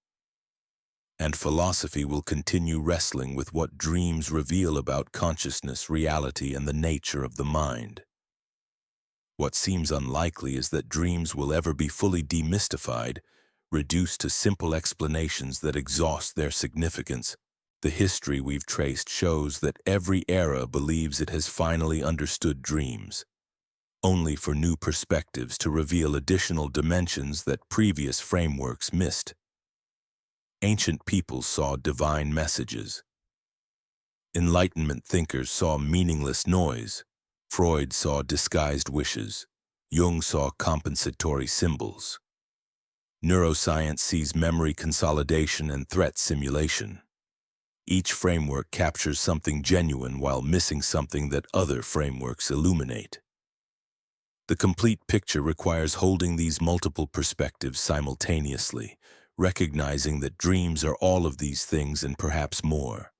And philosophy will continue wrestling with what dreams reveal about consciousness, reality, and the nature of the mind. What seems unlikely is that dreams will ever be fully demystified, reduced to simple explanations that exhaust their significance. The history we've traced shows that every era believes it has finally understood dreams, only for new perspectives to reveal additional dimensions that previous frameworks missed. Ancient peoples saw divine messages. Enlightenment thinkers saw meaningless noise. Freud saw disguised wishes. Jung saw compensatory symbols. Neuroscience sees memory consolidation and threat simulation. Each framework captures something genuine while missing something that other frameworks illuminate. The complete picture requires holding these multiple perspectives simultaneously, recognizing that dreams are all of these things and perhaps more.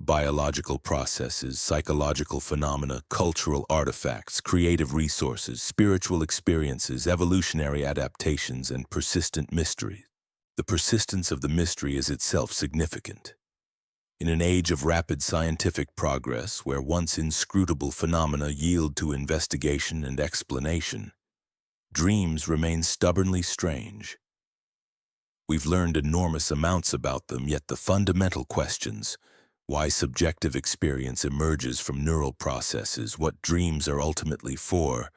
Biological processes, psychological phenomena, cultural artifacts, creative resources, spiritual experiences, evolutionary adaptations, and persistent mysteries. The persistence of the mystery is itself significant. In an age of rapid scientific progress, where once inscrutable phenomena yield to investigation and explanation, dreams remain stubbornly strange. We've learned enormous amounts about them, yet the fundamental questions, why subjective experience emerges from neural processes, what dreams are ultimately for,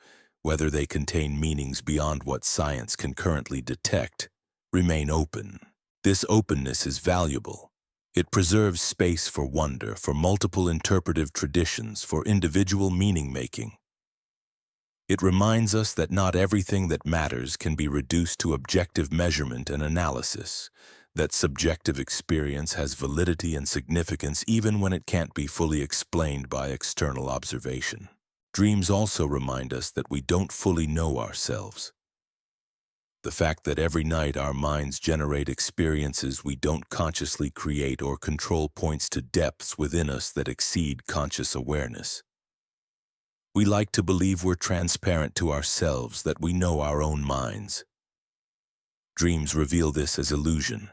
whether they contain meanings beyond what science can currently detect, remain open. This openness is valuable. It preserves space for wonder, for multiple interpretive traditions, for individual meaning-making. It reminds us that not everything that matters can be reduced to objective measurement and analysis, that subjective experience has validity and significance even when it can't be fully explained by external observation. Dreams also remind us that we don't fully know ourselves. The fact that every night our minds generate experiences we don't consciously create or control points to depths within us that exceed conscious awareness. We like to believe we're transparent to ourselves, that we know our own minds. Dreams reveal this as illusion.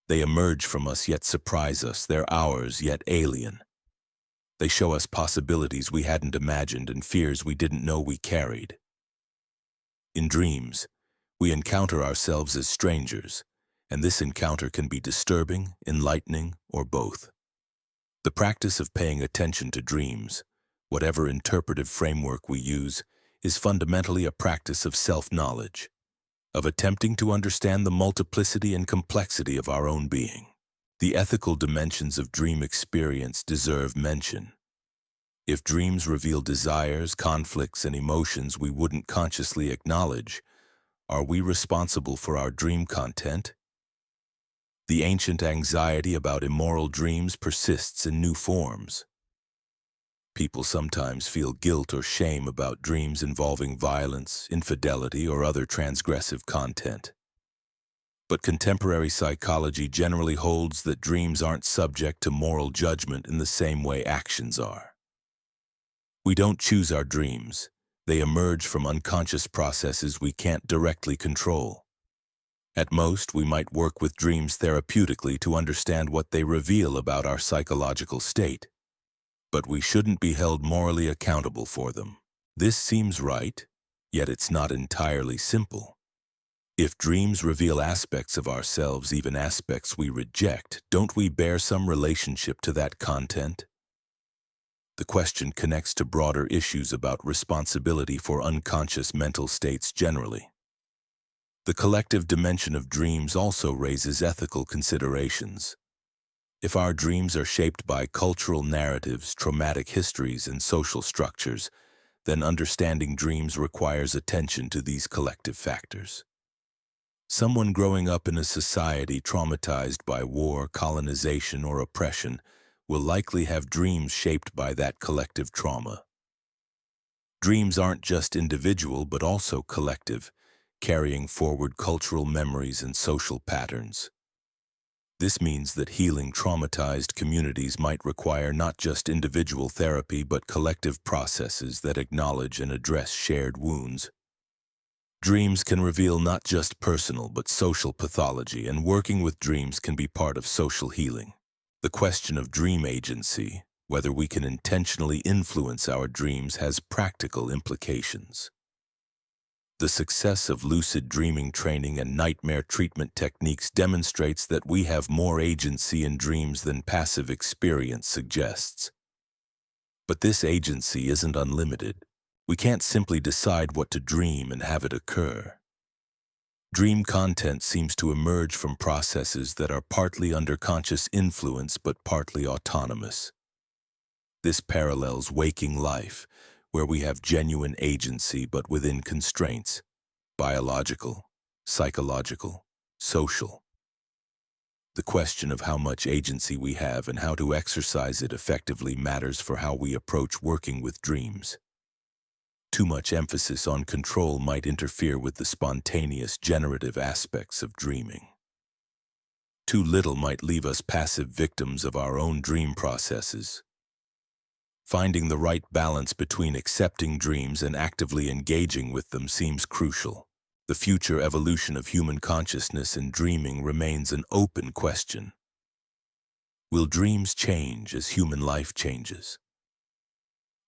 They emerge from us yet surprise us. They're ours yet alien. They show us possibilities we hadn't imagined and fears we didn't know we carried. In dreams, we encounter ourselves as strangers, and this encounter can be disturbing, enlightening, or both. The practice of paying attention to dreams, whatever interpretive framework we use, is fundamentally a practice of self-knowledge, of attempting to understand the multiplicity and complexity of our own being. The ethical dimensions of dream experience deserve mention. If dreams reveal desires, conflicts, and emotions we wouldn't consciously acknowledge, are we responsible for our dream content? The ancient anxiety about immoral dreams persists in new forms. People sometimes feel guilt or shame about dreams involving violence, infidelity, or other transgressive content. But contemporary psychology generally holds that dreams aren't subject to moral judgment in the same way actions are. We don't choose our dreams. They emerge from unconscious processes we can't directly control. At most, we might work with dreams therapeutically to understand what they reveal about our psychological state. But we shouldn't be held morally accountable for them. This seems right, yet it's not entirely simple. If dreams reveal aspects of ourselves, even aspects we reject, don't we bear some relationship to that content? The question connects to broader issues about responsibility for unconscious mental states generally. The collective dimension of dreams also raises ethical considerations. If our dreams are shaped by cultural narratives, traumatic histories, and social structures, then understanding dreams requires attention to these collective factors. Someone growing up in a society traumatized by war, colonization, or oppression will likely have dreams shaped by that collective trauma. Dreams aren't just individual but also collective, carrying forward cultural memories and social patterns. This means that healing traumatized communities might require not just individual therapy but collective processes that acknowledge and address shared wounds. Dreams can reveal not just personal but social pathology, and working with dreams can be part of social healing. The question of dream agency, whether we can intentionally influence our dreams, has practical implications. The success of lucid dreaming training and nightmare treatment techniques demonstrates that we have more agency in dreams than passive experience suggests. But this agency isn't unlimited. We can't simply decide what to dream and have it occur. Dream content seems to emerge from processes that are partly under conscious influence but partly autonomous. This parallels waking life, where we have genuine agency but within constraints, biological, psychological, social. The question of how much agency we have and how to exercise it effectively matters for how we approach working with dreams. Too much emphasis on control might interfere with the spontaneous, generative aspects of dreaming. Too little might leave us passive victims of our own dream processes. Finding the right balance between accepting dreams and actively engaging with them seems crucial. The future evolution of human consciousness and dreaming remains an open question. Will dreams change as human life changes?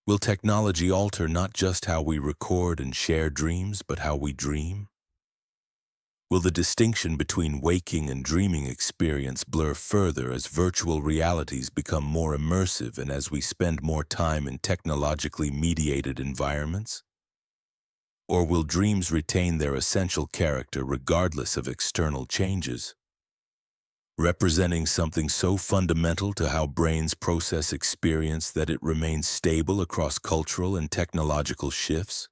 Will technology alter not just how we record and share dreams, but how we dream? Will the distinction between waking and dreaming experience blur further as virtual realities become more immersive and as we spend more time in technologically mediated environments? Or will dreams retain their essential character regardless of external changes, representing something so fundamental to how brains process experience that it remains stable across cultural and technological shifts?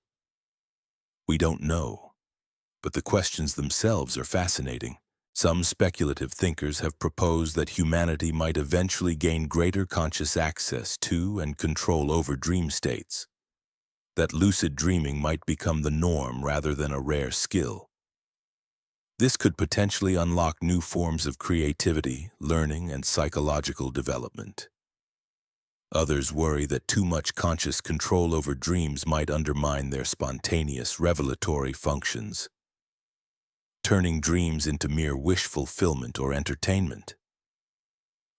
We don't know. But the questions themselves are fascinating. Some speculative thinkers have proposed that humanity might eventually gain greater conscious access to and control over dream states, that lucid dreaming might become the norm rather than a rare skill. This could potentially unlock new forms of creativity, learning, and psychological development. Others worry that too much conscious control over dreams might undermine their spontaneous, revelatory functions, turning dreams into mere wish fulfillment or entertainment.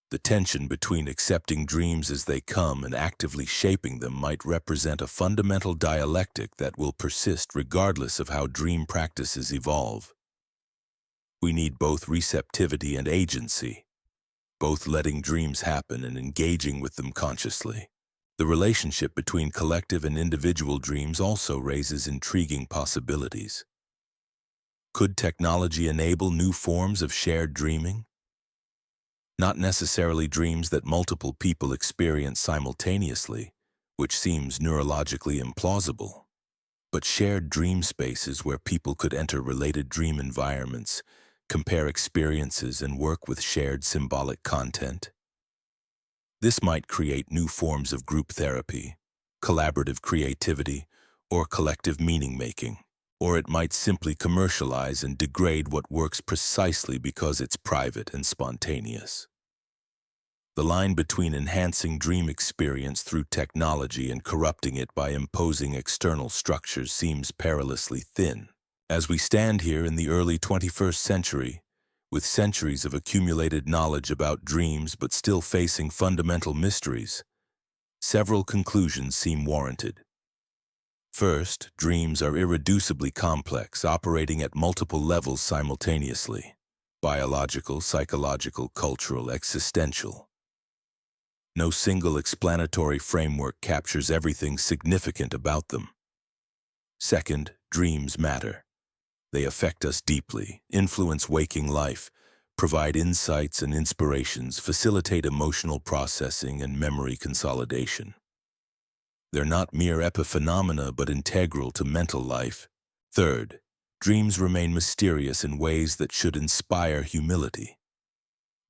The tension between accepting dreams as they come and actively shaping them might represent a fundamental dialectic that will persist regardless of how dream practices evolve. We need both receptivity and agency, both letting dreams happen and engaging with them consciously. The relationship between collective and individual dreams also raises intriguing possibilities. Could technology enable new forms of shared dreaming? Not necessarily dreams that multiple people experience simultaneously, which seems neurologically implausible, but shared dream spaces where people could enter related dream environments, compare experiences, and work with shared symbolic content. This might create new forms of group therapy, collaborative creativity, or collective meaning-making. Or it might simply commercialize and degrade what works precisely because it's private and spontaneous. The line between enhancing dream experience through technology and corrupting it by imposing external structures seems perilously thin. As we stand here in the early 21st century, with centuries of accumulated knowledge about dreams but still facing fundamental mysteries, several conclusions seem warranted. First, dreams are irreducibly complex, operating at multiple levels simultaneously: biological, psychological, cultural, existential. No single explanatory framework captures everything significant about them. Second, dreams matter. They affect us deeply, influence waking life, provide insights and inspirations, facilitate emotional processing and memory consolidation. They're not mere epiphenomena but integral to mental life. Third, dreams remain mysterious in ways that should inspire humility.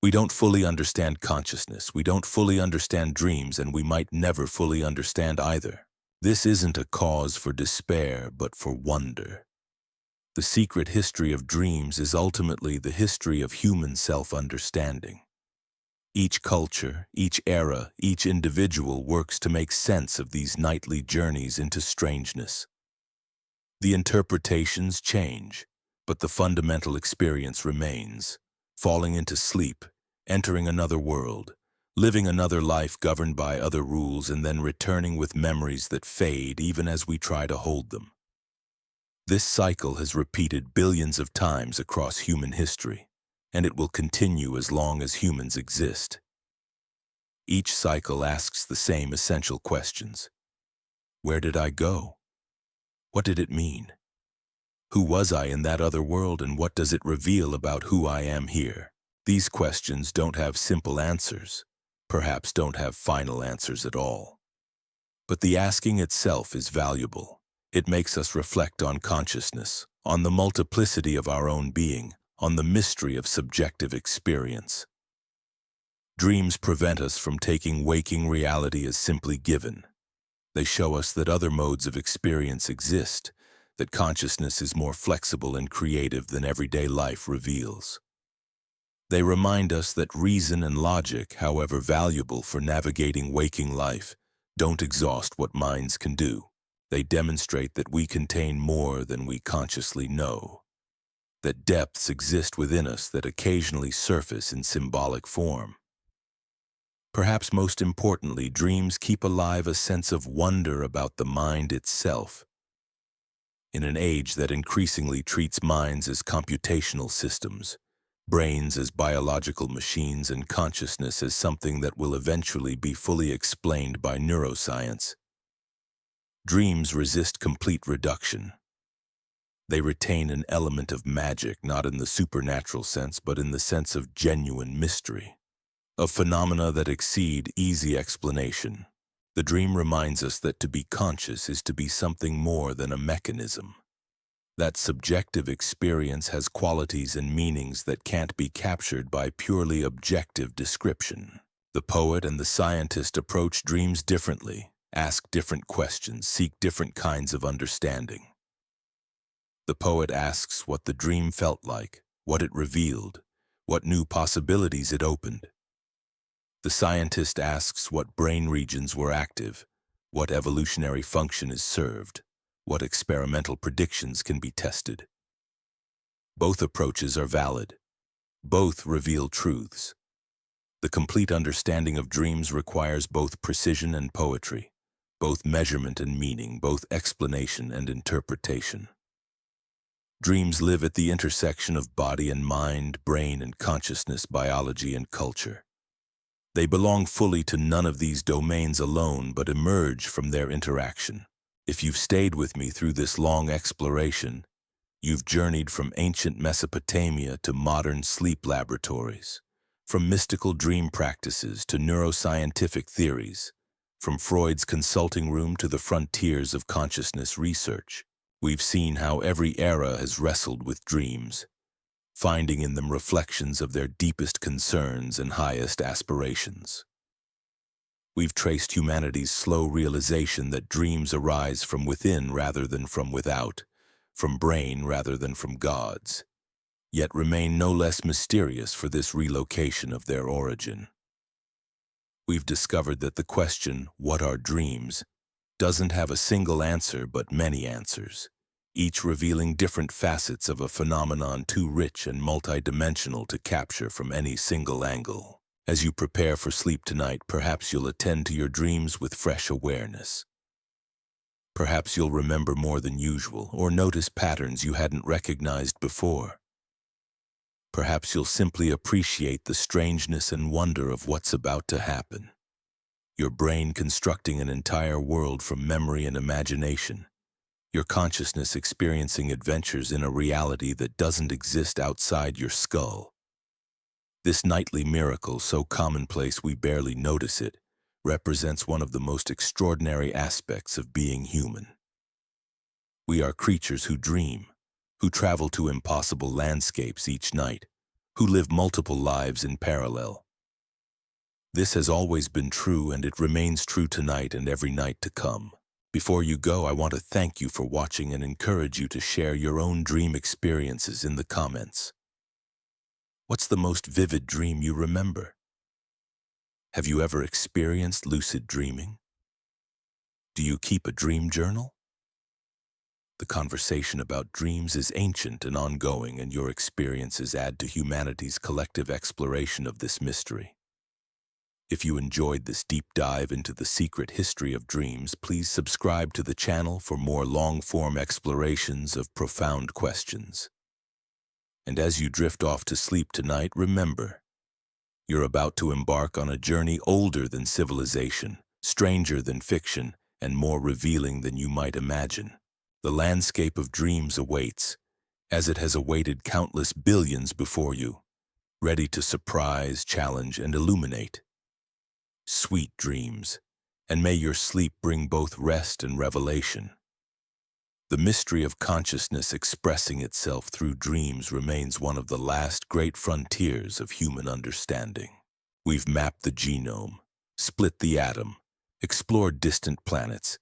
We don't fully understand consciousness, we don't fully understand dreams, and we might never fully understand either. This isn't a cause for despair, but for wonder. The secret history of dreams is ultimately the history of human self-understanding. Each culture, each era, each individual works to make sense of these nightly journeys into strangeness. The interpretations change, but the fundamental experience remains: falling into sleep, entering another world, living another life governed by other rules, and then returning with memories that fade even as we try to hold them. This cycle has repeated billions of times across human history, and it will continue as long as humans exist. Each cycle asks the same essential questions. Where did I go? What did it mean? Who was I in that other world, and what does it reveal about who I am here? These questions don't have simple answers, perhaps don't have final answers at all. But the asking itself is valuable. It makes us reflect on consciousness, on the multiplicity of our own being, on the mystery of subjective experience. Dreams prevent us from taking waking reality as simply given. They show us that other modes of experience exist, that consciousness is more flexible and creative than everyday life reveals. They remind us that reason and logic, however valuable for navigating waking life, don't exhaust what minds can do. They demonstrate that we contain more than we consciously know, that depths exist within us that occasionally surface in symbolic form. Perhaps most importantly, dreams keep alive a sense of wonder about the mind itself. In an age that increasingly treats minds as computational systems, brains as biological machines, and consciousness as something that will eventually be fully explained by neuroscience, dreams resist complete reduction. They retain an element of magic, not in the supernatural sense, but in the sense of genuine mystery, of phenomena that exceed easy explanation. The dream reminds us that to be conscious is to be something more than a mechanism. That subjective experience has qualities and meanings that can't be captured by purely objective description. The poet and the scientist approach dreams differently, ask different questions, seek different kinds of understanding. The poet asks what the dream felt like, what it revealed, what new possibilities it opened. The scientist asks what brain regions were active, what evolutionary function is served, what experimental predictions can be tested. Both approaches are valid. Both reveal truths. The complete understanding of dreams requires both precision and poetry, both measurement and meaning, both explanation and interpretation. Dreams live at the intersection of body and mind, brain and consciousness, biology and culture. They belong fully to none of these domains alone, but emerge from their interaction. If you've stayed with me through this long exploration, you've journeyed from ancient Mesopotamia to modern sleep laboratories, from mystical dream practices to neuroscientific theories, from Freud's consulting room to the frontiers of consciousness research. We've seen how every era has wrestled with dreams, finding in them reflections of their deepest concerns and highest aspirations. We've traced humanity's slow realization that dreams arise from within rather than from without, from brain rather than from gods, yet remain no less mysterious for this relocation of their origin. We've discovered that the question, "What are dreams?" doesn't have a single answer but many answers, each revealing different facets of a phenomenon too rich and multidimensional to capture from any single angle. As you prepare for sleep tonight, perhaps you'll attend to your dreams with fresh awareness. Perhaps you'll remember more than usual, or notice patterns you hadn't recognized before. Perhaps you'll simply appreciate the strangeness and wonder of what's about to happen. Your brain constructing an entire world from memory and imagination. Your consciousness experiencing adventures in a reality that doesn't exist outside your skull. This nightly miracle, so commonplace we barely notice it, represents one of the most extraordinary aspects of being human. We are creatures who dream, who travel to impossible landscapes each night, who live multiple lives in parallel. This has always been true, and it remains true tonight and every night to come. Before you go, I want to thank you for watching and encourage you to share your own dream experiences in the comments. What's the most vivid dream you remember? Have you ever experienced lucid dreaming? Do you keep a dream journal? The conversation about dreams is ancient and ongoing, and your experiences add to humanity's collective exploration of this mystery. If you enjoyed this deep dive into the secret history of dreams, please subscribe to the channel for more long-form explorations of profound questions. And as you drift off to sleep tonight, remember, you're about to embark on a journey older than civilization, stranger than fiction, and more revealing than you might imagine. The landscape of dreams awaits, as it has awaited countless billions before you, ready to surprise, challenge, and illuminate. Sweet dreams, and may your sleep bring both rest and revelation. The mystery of consciousness expressing itself through dreams remains one of the last great frontiers of human understanding. We've mapped the genome, split the atom, explored distant planets,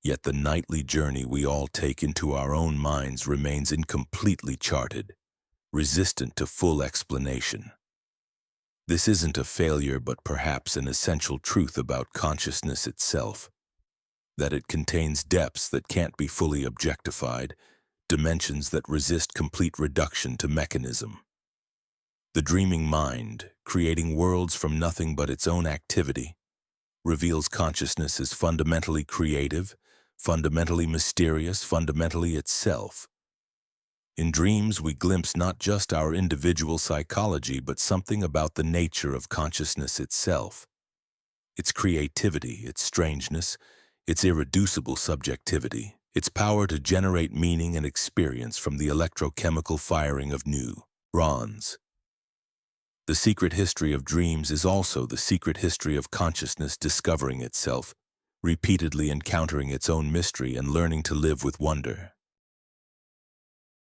yet the nightly journey we all take into our own minds remains incompletely charted, resistant to full explanation. This isn't a failure, but perhaps an essential truth about consciousness itself, that it contains depths that can't be fully objectified, dimensions that resist complete reduction to mechanism. The dreaming mind, creating worlds from nothing but its own activity, reveals consciousness as fundamentally creative, fundamentally mysterious, fundamentally itself. In dreams, we glimpse not just our individual psychology, but something about the nature of consciousness itself. Its creativity, its strangeness, its irreducible subjectivity, its power to generate meaning and experience from the electrochemical firing of neurons. The secret history of dreams is also the secret history of consciousness discovering itself, repeatedly encountering its own mystery and learning to live with wonder.